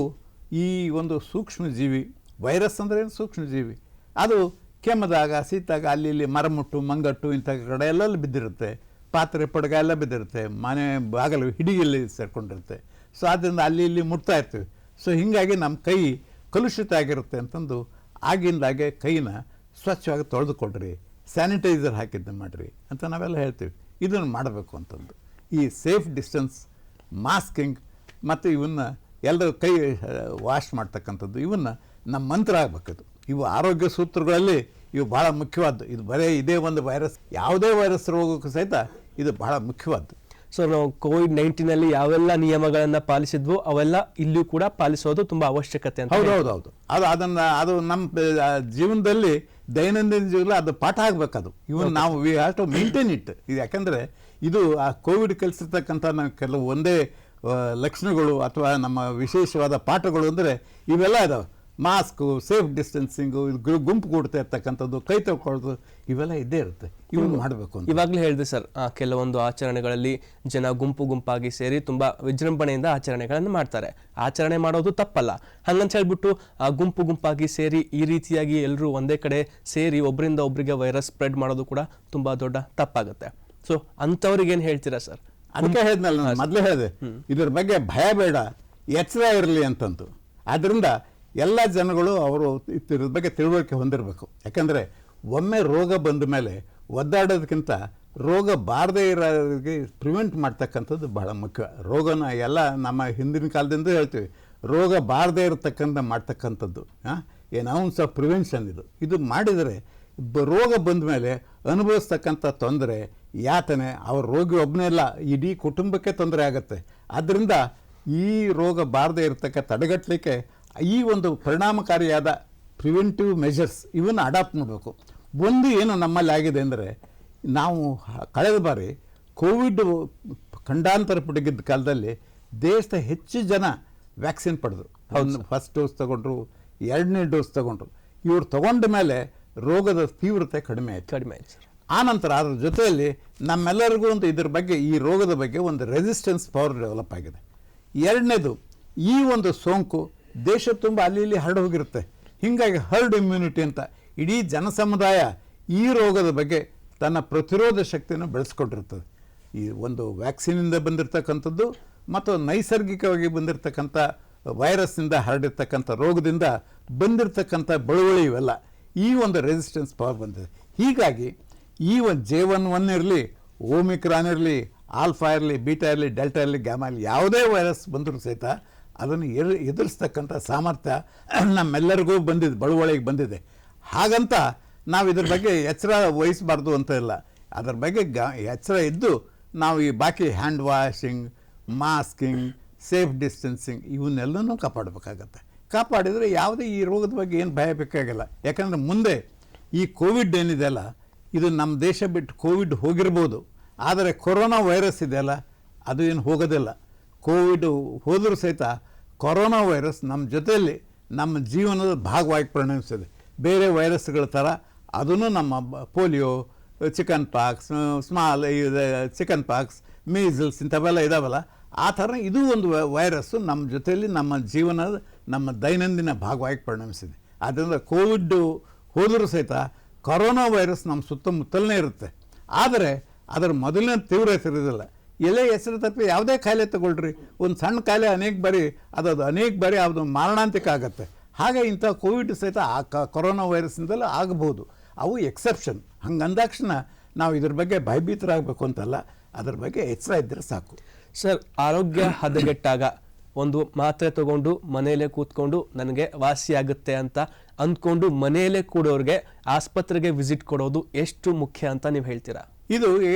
ಈ ಒಂದು ಸೂಕ್ಷ್ಮಜೀವಿ, ವೈರಸ್ ಅಂದರೆ ಏನು ಸೂಕ್ಷ್ಮಜೀವಿ, ಅದು ಕೆಮ್ಮದಾಗ ಶೀತಾಗ ಅಲ್ಲಿ ಇಲ್ಲಿ ಮರಮುಟ್ಟು ಮಂಗಟ್ಟು ಇಂಥ ಕಡೆ ಎಲ್ಲೆಲ್ಲಿ ಬಿದ್ದಿರುತ್ತೆ, ಪಾತ್ರೆ ಪಡಗ ಎಲ್ಲ ಬಿದ್ದಿರುತ್ತೆ, ಮನೆ ಬಾಗಲು ಹಿಡಿಯಲ್ಲಿ ಸೇರ್ಕೊಂಡಿರುತ್ತೆ. ಸೊ ಆದ್ದರಿಂದ ಅಲ್ಲಿ ಇಲ್ಲಿ ಮುಟ್ತಾ ಇರ್ತೀವಿ. ಸೊ ಹೀಗಾಗಿ ನಮ್ಮ ಕೈ ಕಲುಷಿತ ಆಗಿರುತ್ತೆ ಅಂತಂದು ಆಗಿಂದಾಗೆ ಕೈನ ಸ್ವಚ್ಛವಾಗಿ ತೊಳೆದುಕೊಳ್ರಿ, ಸ್ಯಾನಿಟೈಸರ್ ಹಾಕಿದ್ದನ್ನು ಮಾಡಿರಿ ಅಂತ ನಾವೆಲ್ಲ ಹೇಳ್ತೀವಿ. ಇದನ್ನು ಮಾಡಬೇಕು ಅಂತಂದು ಈ ಸೇಫ್ ಡಿಸ್ಟೆನ್ಸ್, ಮಾಸ್ಕಿಂಗ್ ಮತ್ತು ಇವನ್ನ ಎಲ್ಲರೂ ಕೈ ವಾಶ್ ಮಾಡ್ತಕ್ಕಂಥದ್ದು ಇವನ್ನ ನಮ್ಮ ಮಂತ್ರ ಆಗಬೇಕದು. ಇವು ಆರೋಗ್ಯ ಸೂತ್ರಗಳಲ್ಲಿ ಇವು ಭಾಳ ಮುಖ್ಯವಾದ್ದು. ಇದು ಬರೀ ಇದೇ ಒಂದು ವೈರಸ್, ಯಾವುದೇ ವೈರಸ್ ರೋಗಕ್ಕೂ ಸಹಿತ ಇದು ಬಹಳ ಮುಖ್ಯವಾದ್ದು. ಸೊ ನಾವು ಕೋವಿಡ್-19 ಯಾವೆಲ್ಲ ನಿಯಮಗಳನ್ನು ಪಾಲಿಸಿದ್ವು ಅವೆಲ್ಲ ಇಲ್ಲಿಯೂ ಕೂಡ ಪಾಲಿಸೋದು ತುಂಬ ಅವಶ್ಯಕತೆ ಅಂತ. ಹೌದು. ಅದು ನಮ್ಮ ಜೀವನದಲ್ಲಿ ದೈನಂದಿನ ಜೀವನ ಅದು ಪಾಠ ಆಗಬೇಕದು. ಇವನ್ ನಾವು we have to maintain it. ಇದು ಯಾಕಂದರೆ ಇದು ಆ ಕೋವಿಡ್ ಕಲಿಸಿರ್ತಕ್ಕಂಥ ಕೆಲವು ಒಂದೇ ಲಕ್ಷಣಗಳು ಅಥವಾ ನಮ್ಮ ವಿಶೇಷವಾದ ಪಾಠಗಳು ಅಂದರೆ ಇವೆಲ್ಲ ಇದಾವೆ. ಮಾಸ್ಕು, ಸೇಫ್ ಡಿಸ್ಟೆನ್ಸಿಂಗು, ಇದು ಗುಂಪು ಕೂಡ್ತಾ ಇರ್ತಕ್ಕಂಥದ್ದು, ಕೈ ತೊಳ್ಕೊಳ್ಳೋದು, ಇವೆಲ್ಲ ಇದ್ದೇ ಇರುತ್ತೆ. ಇವನ್ನು ಮಾಡಬೇಕು ಅಂತ ಇವಾಗಲೇ ಹೇಳಿದೆ ಸರ್. ಕೆಲವೊಂದು ಆಚರಣೆಗಳಲ್ಲಿ ಜನ ಗುಂಪಾಗಿ ಸೇರಿ ತುಂಬ ವಿಜೃಂಭಣೆಯಿಂದ ಆಚರಣೆಗಳನ್ನು ಮಾಡ್ತಾರೆ. ಆಚರಣೆ ಮಾಡೋದು ತಪ್ಪಲ್ಲ, ಹಂಗಂತ ಹೇಳ್ಬಿಟ್ಟು ಗುಂಪಾಗಿ ಸೇರಿ ಈ ರೀತಿಯಾಗಿ ಎಲ್ಲರೂ ಒಂದೇ ಕಡೆ ಸೇರಿ ಒಬ್ಬರಿಂದ ಒಬ್ಬರಿಗೆ ವೈರಸ್ ಸ್ಪ್ರೆಡ್ ಮಾಡೋದು ಕೂಡ ತುಂಬ ದೊಡ್ಡ ತಪ್ಪಾಗುತ್ತೆ. ಸೊ ಅಂಥವ್ರಿಗೆ ಏನು ಹೇಳ್ತೀರಾ ಸರ್? ಅದಕ್ಕೆ ಹೇಳಿದ್ನಲ್ಲ, ನಾನು ಮೊದಲೇ ಹೇಳಿದೆ, ಇದ್ರ ಬಗ್ಗೆ ಭಯ ಬೇಡ, ಎಚ್ಚರ ಇರಲಿ ಅಂತಂದು. ಆದ್ದರಿಂದ ಎಲ್ಲ ಜನಗಳು ಅವರು ಇದ್ರ ಬಗ್ಗೆ ತಿಳುವಳಿಕೆ ಹೊಂದಿರಬೇಕು. ಯಾಕಂದರೆ ಒಮ್ಮೆ ರೋಗ ಬಂದ ಮೇಲೆ ಒದ್ದಾಡೋದಕ್ಕಿಂತ ರೋಗ ಬಾರದೇ ಇರೋರಿಗೆ ಪ್ರಿವೆಂಟ್ ಮಾಡ್ತಕ್ಕಂಥದ್ದು ಬಹಳ ಮುಖ್ಯ. ರೋಗನ ಎಲ್ಲ ನಮ್ಮ ಹಿಂದಿನ ಕಾಲದಿಂದ ಹೇಳ್ತೀವಿ, ರೋಗ ಬಾರದೇ ಇರತಕ್ಕಂಥ ಮಾಡ್ತಕ್ಕಂಥದ್ದು ಏನು ಔನ್ಸ್ ಆಫ್ ಪ್ರಿವೆನ್ಷನ್. ಇದು ಮಾಡಿದರೆ ರೋಗ ಬಂದ ಮೇಲೆ ಅನುಭವಿಸ್ತಕ್ಕಂಥ ತೊಂದರೆ, ಯಾತನೆ ಅವ್ರ ರೋಗಿ ಒಬ್ಬನೇ ಇಲ್ಲ, ಇಡೀ ಕುಟುಂಬಕ್ಕೆ ತೊಂದರೆ ಆಗುತ್ತೆ. ಆದ್ದರಿಂದ ಈ ರೋಗ ಬಾರದೇ ಇರತಕ್ಕ ತಡೆಗಟ್ಟಲಿಕ್ಕೆ ಈ ಒಂದು ಪರಿಣಾಮಕಾರಿಯಾದ ಪ್ರಿವೆಂಟಿವ್ ಮೆಷರ್ಸ್ ಇವನ್ನು ಅಡಾಪ್ಟ್ ಮಾಡಬೇಕು. ಒಂದು ಏನು ನಮ್ಮಲ್ಲಿ ಆಗಿದೆ ಅಂದರೆ, ನಾವು ಕಳೆದ ಬಾರಿ ಕೋವಿಡ್ ಖಂಡಾಂತರ ಪುಟಗಿದ್ದ ಕಾಲದಲ್ಲಿ ದೇಶದ ಹೆಚ್ಚು ಜನ ವ್ಯಾಕ್ಸಿನ್ ಪಡೆದ್ರು. ಫಸ್ಟ್ ಡೋಸ್ ತಗೊಂಡ್ರು, ಎರಡನೇ ಡೋಸ್ ತಗೊಂಡ್ರು. ಇವ್ರು ತಗೊಂಡ ಮೇಲೆ ರೋಗದ ತೀವ್ರತೆ ಕಡಿಮೆ ಆಯಿತು. ಆನಂತರ ಅದ್ರ ಜೊತೆಯಲ್ಲಿ ನಮ್ಮೆಲ್ಲರಿಗೂ ಒಂದು ಇದ್ರ ಬಗ್ಗೆ, ಈ ರೋಗದ ಬಗ್ಗೆ ಒಂದು ರೆಸಿಸ್ಟೆನ್ಸ್ ಪವರ್ ಡೆವಲಪ್ ಆಗಿದೆ. ಎರಡನೇದು, ಈ ಒಂದು ಸೋಂಕು ದೇಶ ತುಂಬ ಅಲ್ಲಿ ಇಲ್ಲಿ ಹರಡು ಹೋಗಿರುತ್ತೆ. ಹೀಗಾಗಿ ಹರ್ಡ್ ಇಮ್ಯುನಿಟಿ ಅಂತ ಇಡೀ ಜನಸಮುದಾಯ ಈ ರೋಗದ ಬಗ್ಗೆ ತನ್ನ ಪ್ರತಿರೋಧ ಶಕ್ತಿಯನ್ನು ಬೆಳೆಸ್ಕೊಂಡಿರ್ತದೆ. ಈ ಒಂದು ವ್ಯಾಕ್ಸಿನಿಂದ ಬಂದಿರತಕ್ಕಂಥದ್ದು ಮತ್ತು ನೈಸರ್ಗಿಕವಾಗಿ ಬಂದಿರತಕ್ಕಂಥ ವೈರಸ್ನಿಂದ ಹರಡಿರ್ತಕ್ಕಂಥ ರೋಗದಿಂದ ಬಂದಿರತಕ್ಕಂಥ ಬಳುವಳಿ ಇವೆಲ್ಲ ಈ ಒಂದು ರೆಸಿಸ್ಟೆನ್ಸ್ ಪವರ್ ಬಂದಿದೆ. ಹೀಗಾಗಿ ಈ ಒಂದು J1 ಇರಲಿ, ಓಮಿಕ್ರಾನ್ ಇರಲಿ, ಆಲ್ಫಾ ಇರಲಿ, ಬೀಟಾ ಇರಲಿ, ಡೆಲ್ಟಾ ಇರಲಿ, ಗ್ಯಾಮಾ ಇರಲಿ, ಯಾವುದೇ ವೈರಸ್ ಬಂದರೂ ಸಹಿತ ಅದನ್ನು ಎದುರಿಸ್ತಕ್ಕಂಥ ಸಾಮರ್ಥ್ಯ ನಮ್ಮೆಲ್ಲರಿಗೂ ಬಂದಿದೆ, ಬಳುವಳಿಗೆ ಬಂದಿದೆ. ಹಾಗಂತ ನಾವು ಇದ್ರ ಬಗ್ಗೆ ಎಚ್ಚರ ವಹಿಸಬಾರ್ದು ಅಂತ ಇಲ್ಲ. ಅದರ ಬಗ್ಗೆ ಎಚ್ಚರ ಇದ್ದು ನಾವು ಈ ಬಾಕಿ hand washing, masking, safe distancing ಇವನ್ನೆಲ್ಲನೂ ಕಾಪಾಡಬೇಕಾಗತ್ತೆ. ಕಾಪಾಡಿದರೆ ಯಾವುದೇ ಈ ರೋಗದ ಬಗ್ಗೆ ಏನು ಭಯ ಬೇಕಾಗಿಲ್ಲ. ಯಾಕಂದರೆ ಮುಂದೆ ಈ ಕೋವಿಡ್ ಏನಿದೆಯಲ್ಲ, ಇದು ನಮ್ಮ ದೇಶ ಬಿಟ್ಟು ಕೋವಿಡ್ ಹೋಗಿರ್ಬೋದು, ಆದರೆ ಕೊರೋನಾ ವೈರಸ್ ಇದೆಯಲ್ಲ ಅದು ಏನು ಹೋಗೋದಿಲ್ಲ. ಕೋವಿಡ್ ಹೋದರೂ ಸಹಿತ ಕೊರೋನಾ ವೈರಸ್ ನಮ್ಮ ಜೊತೆಯಲ್ಲಿ ನಮ್ಮ ಜೀವನದ ಭಾಗವಾಗಿ ಪರಿಣಮಿಸಿದೆ. ಬೇರೆ ವೈರಸ್ಗಳ ಥರ ಅದೂ ನಮ್ಮ polio, chicken pox, chicken pox, measles ಇಂಥವೆಲ್ಲ ಇದಾವಲ್ಲ, ಆ ಥರ ಇದು ಒಂದು ವೈರಸ್ಸು ನಮ್ಮ ಜೊತೆಯಲ್ಲಿ ನಮ್ಮ ಜೀವನದ ನಮ್ಮ ದೈನಂದಿನ ಭಾಗವಾಗಿ ಪರಿಣಮಿಸಿದೆ. ಆದ್ದರಿಂದ ಕೋವಿಡ್ ಹೋದರೂ ಸಹಿತ ಕೊರೋನಾ ವೈರಸ್ ನಮ್ಮ ಸುತ್ತಮುತ್ತಲೇ ಇರುತ್ತೆ. ಆದರೆ ಅದರ ಮೊದಲನೇ ತೀವ್ರತೆ ಇರೋದಿಲ್ಲ. ಎಲ್ಲೇ ಹೆಸರು ತಪ್ಪಿ ಯಾವುದೇ ಕಾಯಿಲೆ ತಗೊಳ್ರಿ, ಒಂದು ಸಣ್ಣ ಕಾಯಿಲೆ ಅನೇಕ ಬಾರಿ ಅದು ಮಾರಣಾಂತಿಕ ಆಗುತ್ತೆ. ಹಾಗೆ ಇಂಥ ಕೋವಿಡ್ ಸಹಿತ ಕೊರೋನಾ ವೈರಸ್ನಿಂದಲೂ ಆಗಬಹುದು. ಅವು ಎಕ್ಸೆಪ್ಷನ್. ಹಂಗಂದಾಕ್ಷಣ ನಾವು ಇದ್ರ ಬಗ್ಗೆ ಭಯಭೀತರಾಗಬೇಕು ಅಂತಲ್ಲ, ಅದ್ರ ಬಗ್ಗೆ ಎಚ್ಚರ ಇದ್ದರೆ ಸಾಕು. ಸರ್, ಆರೋಗ್ಯ ಹದಗೆಟ್ಟಾಗ ಒಂದು ಮಾತ್ರೆ ತಗೊಂಡು ಮನೆಯಲ್ಲೇ ಕೂತ್ಕೊಂಡು ನನಗೆ ವಾಸಿ ಆಗುತ್ತೆ ಅಂತ ಅಂದ್ಕೊಂಡು ಮನೆಯಲ್ಲೇ ಕೂಡೋರಿಗೆ ಆಸ್ಪತ್ರೆಗೆ ವಿಸಿಟ್ ಕೊಡೋದು ಎಷ್ಟು ಮುಖ್ಯ ಅಂತ ನೀವು ಹೇಳ್ತೀರಾ? ಇದು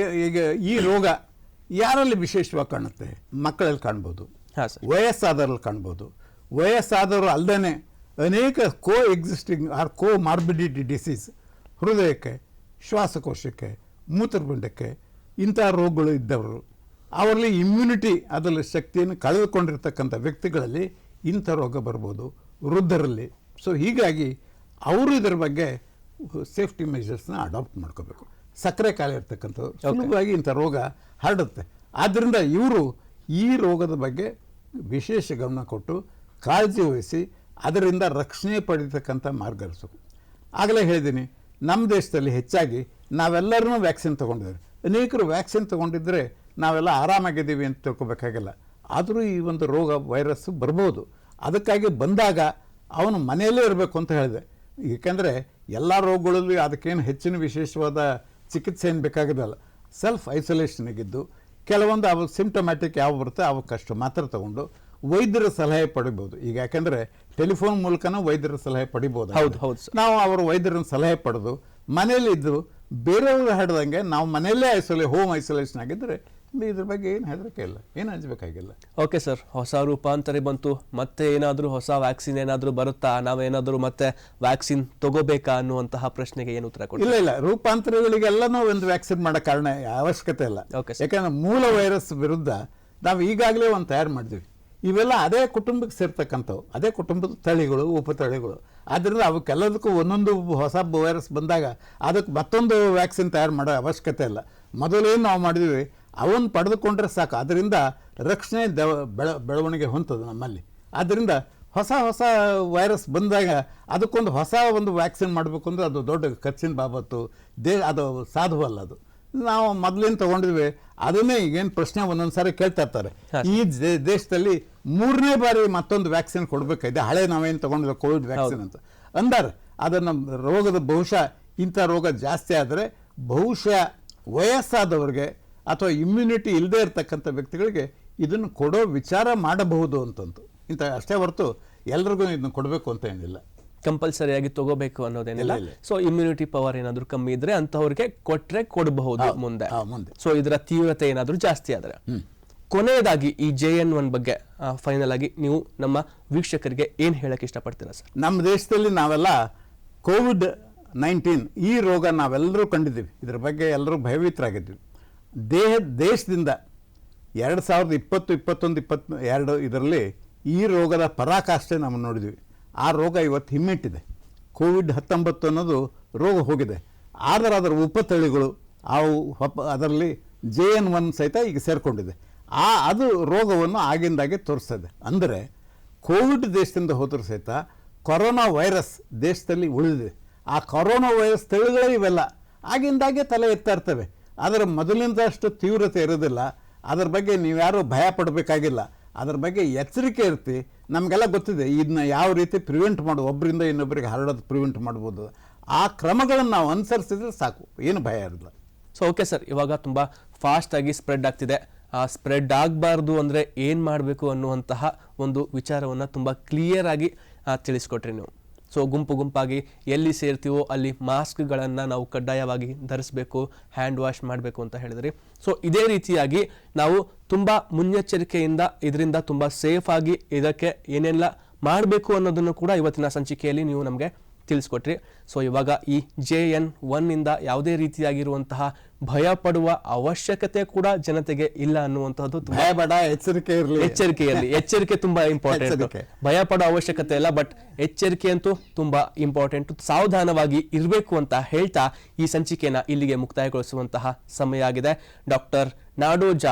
ಈಗ ಈ ರೋಗ ಯಾರಲ್ಲಿ ವಿಶೇಷವಾಗಿ ಕಾಣುತ್ತೆ? ಮಕ್ಕಳಲ್ಲಿ ಕಾಣ್ಬೋದು, ಹಾಂ ಸರ್. ವಯಸ್ಸಾದವ್ರಲ್ಲಿ ಕಾಣ್ಬೋದು. ವಯಸ್ಸಾದವರು ಅಲ್ಲದೆ ಅನೇಕ ಕೋ ಎಕ್ಸಿಸ್ಟಿಂಗ್ ಆರ್ ಕೋ ಮಾರ್ಬಿಡಿಟಿ ಡಿಸೀಸ್, ಹೃದಯಕ್ಕೆ, ಶ್ವಾಸಕೋಶಕ್ಕೆ, ಮೂತ್ರಪಿಂಡಕ್ಕೆ ಇಂಥ ರೋಗಗಳು ಇದ್ದವರು, ಅವರಲ್ಲಿ ಇಮ್ಯುನಿಟಿ ಅದರಲ್ಲಿ ಶಕ್ತಿಯನ್ನು ಕಳೆದುಕೊಂಡಿರ್ತಕ್ಕಂಥ ವ್ಯಕ್ತಿಗಳಲ್ಲಿ ಇಂಥ ರೋಗ ಬರ್ಬೋದು, ವೃದ್ಧರಲ್ಲಿ. ಸೊ ಹೀಗಾಗಿ ಅವರು ಇದರ ಬಗ್ಗೆ ಸೇಫ್ಟಿ ಮೆಷರ್ಸ್ನ ಅಡಾಪ್ಟ್ ಮಾಡ್ಕೋಬೇಕು. ಸಕ್ಕರೆ ಕಾಯಿಲೆ ಇರ್ತಕ್ಕಂಥದ್ದು ಸುಲಭವಾಗಿ ಇಂಥ ರೋಗ ಹರಡುತ್ತೆ. ಆದ್ದರಿಂದ ಇವರು ಈ ರೋಗದ ಬಗ್ಗೆ ವಿಶೇಷ ಗಮನ ಕೊಟ್ಟು ಕಾಳಜಿ ವಹಿಸಿ ಅದರಿಂದ ರಕ್ಷಣೆ ಪಡೀತಕ್ಕಂಥ ಮಾರ್ಗದರ್ಶಕ. ಆಗಲೇ ಹೇಳಿದ್ದೀನಿ, ನಮ್ಮ ದೇಶದಲ್ಲಿ ಹೆಚ್ಚಾಗಿ ನಾವೆಲ್ಲರೂ ವ್ಯಾಕ್ಸಿನ್ ತೊಗೊಂಡಿದ್ದಾರೆ. ಅನೇಕರು ವ್ಯಾಕ್ಸಿನ್ ತೊಗೊಂಡಿದ್ದರೆ ನಾವೆಲ್ಲ ಆರಾಮಾಗಿದ್ದೀವಿ ಅಂತ ತಿಳ್ಕೊಬೇಕಾಗಿಲ್ಲ. ಆದರೂ ಈ ಒಂದು ರೋಗ ವೈರಸ್ಸು ಬರ್ಬೋದು. ಅದಕ್ಕಾಗಿ ಬಂದಾಗ ಅವನು ಮನೆಯಲ್ಲೇ ಇರಬೇಕು ಅಂತ ಹೇಳಿದೆ. ಏಕೆಂದರೆ ಎಲ್ಲ ರೋಗಗಳಲ್ಲಿ ಅದಕ್ಕೇನು ಹೆಚ್ಚಿನ ವಿಶೇಷವಾದ ಚಿಕಿತ್ಸೆ ಏನು ಬೇಕಾಗೋದಲ್ಲ. ಸೆಲ್ಫ್ ಐಸೋಲೇಷನ್ಗಿದ್ದು ಕೆಲವೊಂದು ಅವು ಸಿಂಪ್ಟಮ್ಯಾಟಿಕ್ ಯಾವ ಬರುತ್ತೆ ಅವಕ್ಕಷ್ಟು ಮಾತ್ರ ತಗೊಂಡು ವೈದ್ಯರ ಸಲಹೆ ಪಡಿಬೋದು. ಈಗ ಯಾಕೆಂದರೆ ಟೆಲಿಫೋನ್ ಮೂಲಕನೂ ವೈದ್ಯರ ಸಲಹೆ ಪಡಿಬೋದು. ಹೌದು. ನಾವು ಅವರು ವೈದ್ಯರನ್ನ ಸಲಹೆ ಪಡೆದು ಮನೆಯಲ್ಲಿದ್ದು ಬೇರೆಯವ್ರಿಗೆ ಹರಡ್ದಂಗೆ ನಾವು ಮನೆಯಲ್ಲೇ ಹೋಮ್ ಐಸೋಲೇಷನ್ ಆಗಿದ್ದರೆ ಇದ್ರ ಬಗ್ಗೆ ಏನು ಹೆದರಿಕೆ ಇಲ್ಲ, ಏನು ಹಂಚಬೇಕಾಗಿಲ್ಲ. ಓಕೆ ಸರ್, ಹೊಸ ರೂಪಾಂತರಿ ಬಂತು, ಮತ್ತೆ ಏನಾದರೂ ಹೊಸ ವ್ಯಾಕ್ಸಿನ್ ಏನಾದರೂ ಬರುತ್ತಾ, ನಾವೇನಾದರೂ ಮತ್ತೆ ವ್ಯಾಕ್ಸಿನ್ ತಗೋಬೇಕಾ ಅನ್ನುವಂತಹ ಪ್ರಶ್ನೆಗೆ ಏನು ಉತ್ತರ ಕೊಡಿ? ಇಲ್ಲ, ರೂಪಾಂತರಿಗಳಿಗೆಲ್ಲನೂ ಒಂದು ವ್ಯಾಕ್ಸಿನ್ ಮಾಡೋ ಕಾರಣ ಅವಶ್ಯಕತೆ ಇಲ್ಲ. ಯಾಕಂದ್ರೆ ಮೂಲ ವೈರಸ್ ವಿರುದ್ಧ ನಾವು ಈಗಾಗಲೇ ಒಂದು ತಯಾರು ಮಾಡಿದ್ವಿ. ಇವೆಲ್ಲ ಅದೇ ಕುಟುಂಬಕ್ಕೆ ಸೇರ್ತಕ್ಕಂಥವು, ಅದೇ ಕುಟುಂಬದ ತಳಿಗಳು, ಉಪತಳಿಗಳು. ಆದ್ದರಿಂದ ಅವಕ್ಕೆಲ್ಲದಕ್ಕೂ ಒಂದೊಂದು ಹೊಸ ವೈರಸ್ ಬಂದಾಗ ಅದಕ್ಕೆ ಮತ್ತೊಂದು ವ್ಯಾಕ್ಸಿನ್ ತಯಾರು ಮಾಡೋ ಅವಶ್ಯಕತೆ ಇಲ್ಲ. ಮೊದಲೇನು ನಾವು ಮಾಡಿದ್ವಿ ಅವನ್ನು ಪಡೆದುಕೊಂಡ್ರೆ ಸಾಕು. ಅದರಿಂದ ರಕ್ಷಣೆ ಬೆಳವಣಿಗೆ ಹೊಂದದು ನಮ್ಮಲ್ಲಿ. ಆದ್ದರಿಂದ ಹೊಸ ವೈರಸ್ ಬಂದಾಗ ಅದಕ್ಕೊಂದು ಹೊಸ ಒಂದು ವ್ಯಾಕ್ಸಿನ್ ಮಾಡಬೇಕು ಅಂದರೆ ಅದು ದೊಡ್ಡ ಖರ್ಚಿನ ಬಾಬತ್ತು, ಅದು ಸಾಧುವಲ್ಲ. ಅದು ನಾವು ಮೊದಲೇನು ತೊಗೊಂಡಿದ್ವಿ ಅದನ್ನೇ ಈಗೇನು ಪ್ರಶ್ನೆ ಒಂದೊಂದು ಸಾರಿ ಕೇಳ್ತಾ ಇರ್ತಾರೆ. ಈ ದೇಶದಲ್ಲಿ 3ನೇ ಬಾರಿ ಮತ್ತೊಂದು ವ್ಯಾಕ್ಸಿನ್ ಕೊಡಬೇಕಾಗಿದೆ, ಹಳೆ ನಾವೇನು ತೊಗೊಂಡಿದ್ವಿ ಕೋವಿಡ್ ವ್ಯಾಕ್ಸಿನ್ ಅಂತ ಅಂದಾರೆ. ಅದನ್ನು ರೋಗದ ಬಹುಶಃ ಇಂಥ ರೋಗ ಜಾಸ್ತಿ ಆದರೆ ಬಹುಶಃ ವಯಸ್ಸಾದವ್ರಿಗೆ ಅಥವಾ ಇಮ್ಯುನಿಟಿ ಇಲ್ಲದೆ ಇರತಕ್ಕಂಥ ವ್ಯಕ್ತಿಗಳಿಗೆ ಇದನ್ನು ಕೊಡೋ ವಿಚಾರ ಮಾಡಬಹುದು ಅಂತಂತು. ಇಂಥ ಅಷ್ಟೇ ಹೊರತು ಎಲ್ರಿಗೂ ಇದನ್ನು ಕೊಡಬೇಕು ಅಂತ ಏನಿಲ್ಲ, ಕಂಪಲ್ಸರಿಯಾಗಿ ತಗೋಬೇಕು ಅನ್ನೋದೇನಿಲ್ಲ. ಸೊ ಇಮ್ಯುನಿಟಿ ಪವರ್ ಏನಾದರೂ ಕಮ್ಮಿ ಇದ್ರೆ ಅಂತವ್ರಿಗೆ ಕೊಟ್ರೆ ಕೊಡಬಹುದು ಮುಂದೆ. ಸೊ ಇದರ ತೀವ್ರತೆ ಏನಾದರೂ ಜಾಸ್ತಿ ಆದ್ರೆ. ಕೊನೆಯದಾಗಿ ಈ JN1 ಬಗ್ಗೆ ಫೈನಲ್ ಆಗಿ ನೀವು ನಮ್ಮ ವೀಕ್ಷಕರಿಗೆ ಏನ್ ಹೇಳಕ್ ಇಷ್ಟಪಡ್ತೀರಾ ಸರ್? ನಮ್ಮ ದೇಶದಲ್ಲಿ ನಾವೆಲ್ಲ COVID-19 ಈ ರೋಗ ನಾವೆಲ್ಲರೂ ಕಂಡಿದ್ದೀವಿ. ಇದರ ಬಗ್ಗೆ ಎಲ್ಲರೂ ಭಯಭೀತರಾಗಿದ್ವಿ. ದೇಶದಿಂದ 2020, 21, 22 ಇದರಲ್ಲಿ ಈ ರೋಗದ ಪರಾಕಾಷ್ಠೆ ನಾವು ನೋಡಿದ್ವಿ. ಆ ರೋಗ ಇವತ್ತು ಹಿಮ್ಮೆಟ್ಟಿದೆ. COVID-19 ಅನ್ನೋದು ರೋಗ ಹೋಗಿದೆ. ಆದರೆ ಅದರ ಉಪತಳಿಗಳು ಅದರಲ್ಲಿ JN1 ಸಹಿತ ಈಗ ಸೇರಿಕೊಂಡಿದೆ. ಅದು ರೋಗವನ್ನು ಆಗಿಂದಾಗೆ ತೋರಿಸ್ತದೆ. ಅಂದರೆ ಕೋವಿಡ್ ದೇಶದಿಂದ ಹೋದರೂ ಸಹಿತ ಕೊರೋನಾ ವೈರಸ್ ದೇಶದಲ್ಲಿ ಉಳಿದಿದೆ. ಆ ಕೊರೋನಾ ವೈರಸ್ ತಳಿಗಳೇ ಇವೆಲ್ಲ ಆಗಿಂದಾಗೆ ತಲೆ ಎತ್ತಾ ಇರ್ತವೆ. ಅದರ ಮೊದಲಿನದಷ್ಟು ತೀವ್ರತೆ ಇರೋದಿಲ್ಲ. ಅದರ ಬಗ್ಗೆ ನೀವ್ಯಾರೂ ಭಯ ಪಡಬೇಕಾಗಿಲ್ಲ. ಅದರ ಬಗ್ಗೆ ಎಚ್ಚರಿಕೆ ಇರ್ತಿ. ನಮಗೆಲ್ಲ ಗೊತ್ತಿದೆ ಇದನ್ನ ಯಾವ ರೀತಿ ಪ್ರಿವೆಂಟ್ ಒಬ್ಬರಿಂದ ಇನ್ನೊಬ್ಬರಿಗೆ ಹರಡೋದು ಪ್ರಿವೆಂಟ್ ಮಾಡ್ಬೋದು. ಆ ಕ್ರಮಗಳನ್ನು ನಾವು ಅನುಸರಿಸಿದ್ರೆ ಸಾಕು, ಏನು ಭಯ ಇರಲ್ಲ. ಸೊ ಓಕೆ ಸರ್, ಇವಾಗ ತುಂಬ ಫಾಸ್ಟಾಗಿ ಸ್ಪ್ರೆಡ್ ಆಗ್ತಿದೆ. ಆ ಸ್ಪ್ರೆಡ್ ಆಗಬಾರ್ದು ಅಂದರೆ ಏನು ಮಾಡಬೇಕು ಅನ್ನುವಂತಹ ಒಂದು ವಿಚಾರವನ್ನು ತುಂಬ ಕ್ಲಿಯರ್ ಆಗಿ ತಿಳಿಸ್ಕೊಟ್ರಿ ನೀವು. ಸೊ ಗುಂಪಾಗಿ ಎಲ್ಲಿ ಸೇರ್ತೀವೋ ಅಲ್ಲಿ ಮಾಸ್ಕ್ಗಳನ್ನು ನಾವು ಕಡ್ಡಾಯವಾಗಿ ಧರಿಸಬೇಕು, ಹ್ಯಾಂಡ್ ವಾಶ್ ಮಾಡಬೇಕು ಅಂತ ಹೇಳಿದ್ರಿ. ಸೊ ಇದೇ ರೀತಿಯಾಗಿ ನಾವು ತುಂಬ ಮುನ್ನೆಚ್ಚರಿಕೆಯಿಂದ ಇದರಿಂದ ತುಂಬ ಸೇಫ್ ಆಗಿ ಇದಕ್ಕೆ ಏನೆಲ್ಲ ಮಾಡಬೇಕು ಅನ್ನೋದನ್ನು ಕೂಡ ಇವತ್ತಿನ ಸಂಚಿಕೆಯಲ್ಲಿ ನೀವು ನಮಗೆ ತಿಳಿಸ್ಕೊಟ್ರಿ. ಸೊ ಇವಾಗ ಈ JN1 ಇಂದ ಯಾವುದೇ ರೀತಿಯಾಗಿರುವಂತಹ ಭಯ ಪಡುವ ಅವಶ್ಯಕತೆ ಕೂಡ ಜನತೆಗೆ ಇಲ್ಲ ಅನ್ನುವಂಥದ್ದು ಎಚ್ಚರಿಕೆ ತುಂಬಾ ಇಂಪಾರ್ಟೆಂಟ್. ಭಯ ಪಡೋ ಅವಶ್ಯಕತೆ ಇಲ್ಲ, ಬಟ್ ಎಚ್ಚರಿಕೆ ಅಂತೂ ತುಂಬಾ ಇಂಪಾರ್ಟೆಂಟ್. ಸಾವಧಾನವಾಗಿ ಇರಬೇಕು ಅಂತ ಹೇಳ್ತಾ ಈ ಸಂಚಿಕೆನ ಇಲ್ಲಿಗೆ ಮುಕ್ತಾಯಗೊಳಿಸುವಂತಹ ಸಮಯ ಆಗಿದೆ. ಡಾಕ್ಟರ್ ನಾಡೋಜ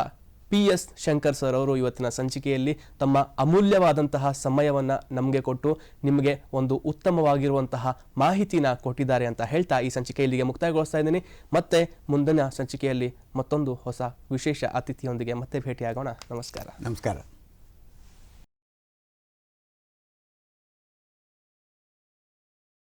PS ಶಂಕರ್ ಸರ್ ಅವರು ಇವತ್ತಿನ ಸಂಚಿಕೆಯಲ್ಲಿ ತಮ್ಮ ಅಮೂಲ್ಯವಾದಂತಹ ಸಮಯವನ್ನು ನಮಗೆ ಕೊಟ್ಟು ನಿಮಗೆ ಒಂದು ಉತ್ತಮವಾಗಿರುವಂತಹ ಮಾಹಿತಿನ ಕೊಟ್ಟಿದ್ದಾರೆ ಅಂತ ಹೇಳ್ತಾ ಈ ಸಂಚಿಕೆ ಇಲ್ಲಿಗೆ ಮುಕ್ತಾಯಗೊಳಿಸ್ತಾ ಇದ್ದೀನಿ. ಮತ್ತೆ ಮುಂದಿನ ಸಂಚಿಕೆಯಲ್ಲಿ ಮತ್ತೊಂದು ಹೊಸ ವಿಶೇಷ ಅತಿಥಿಯೊಂದಿಗೆ ಮತ್ತೆ ಭೇಟಿಯಾಗೋಣ. ನಮಸ್ಕಾರ.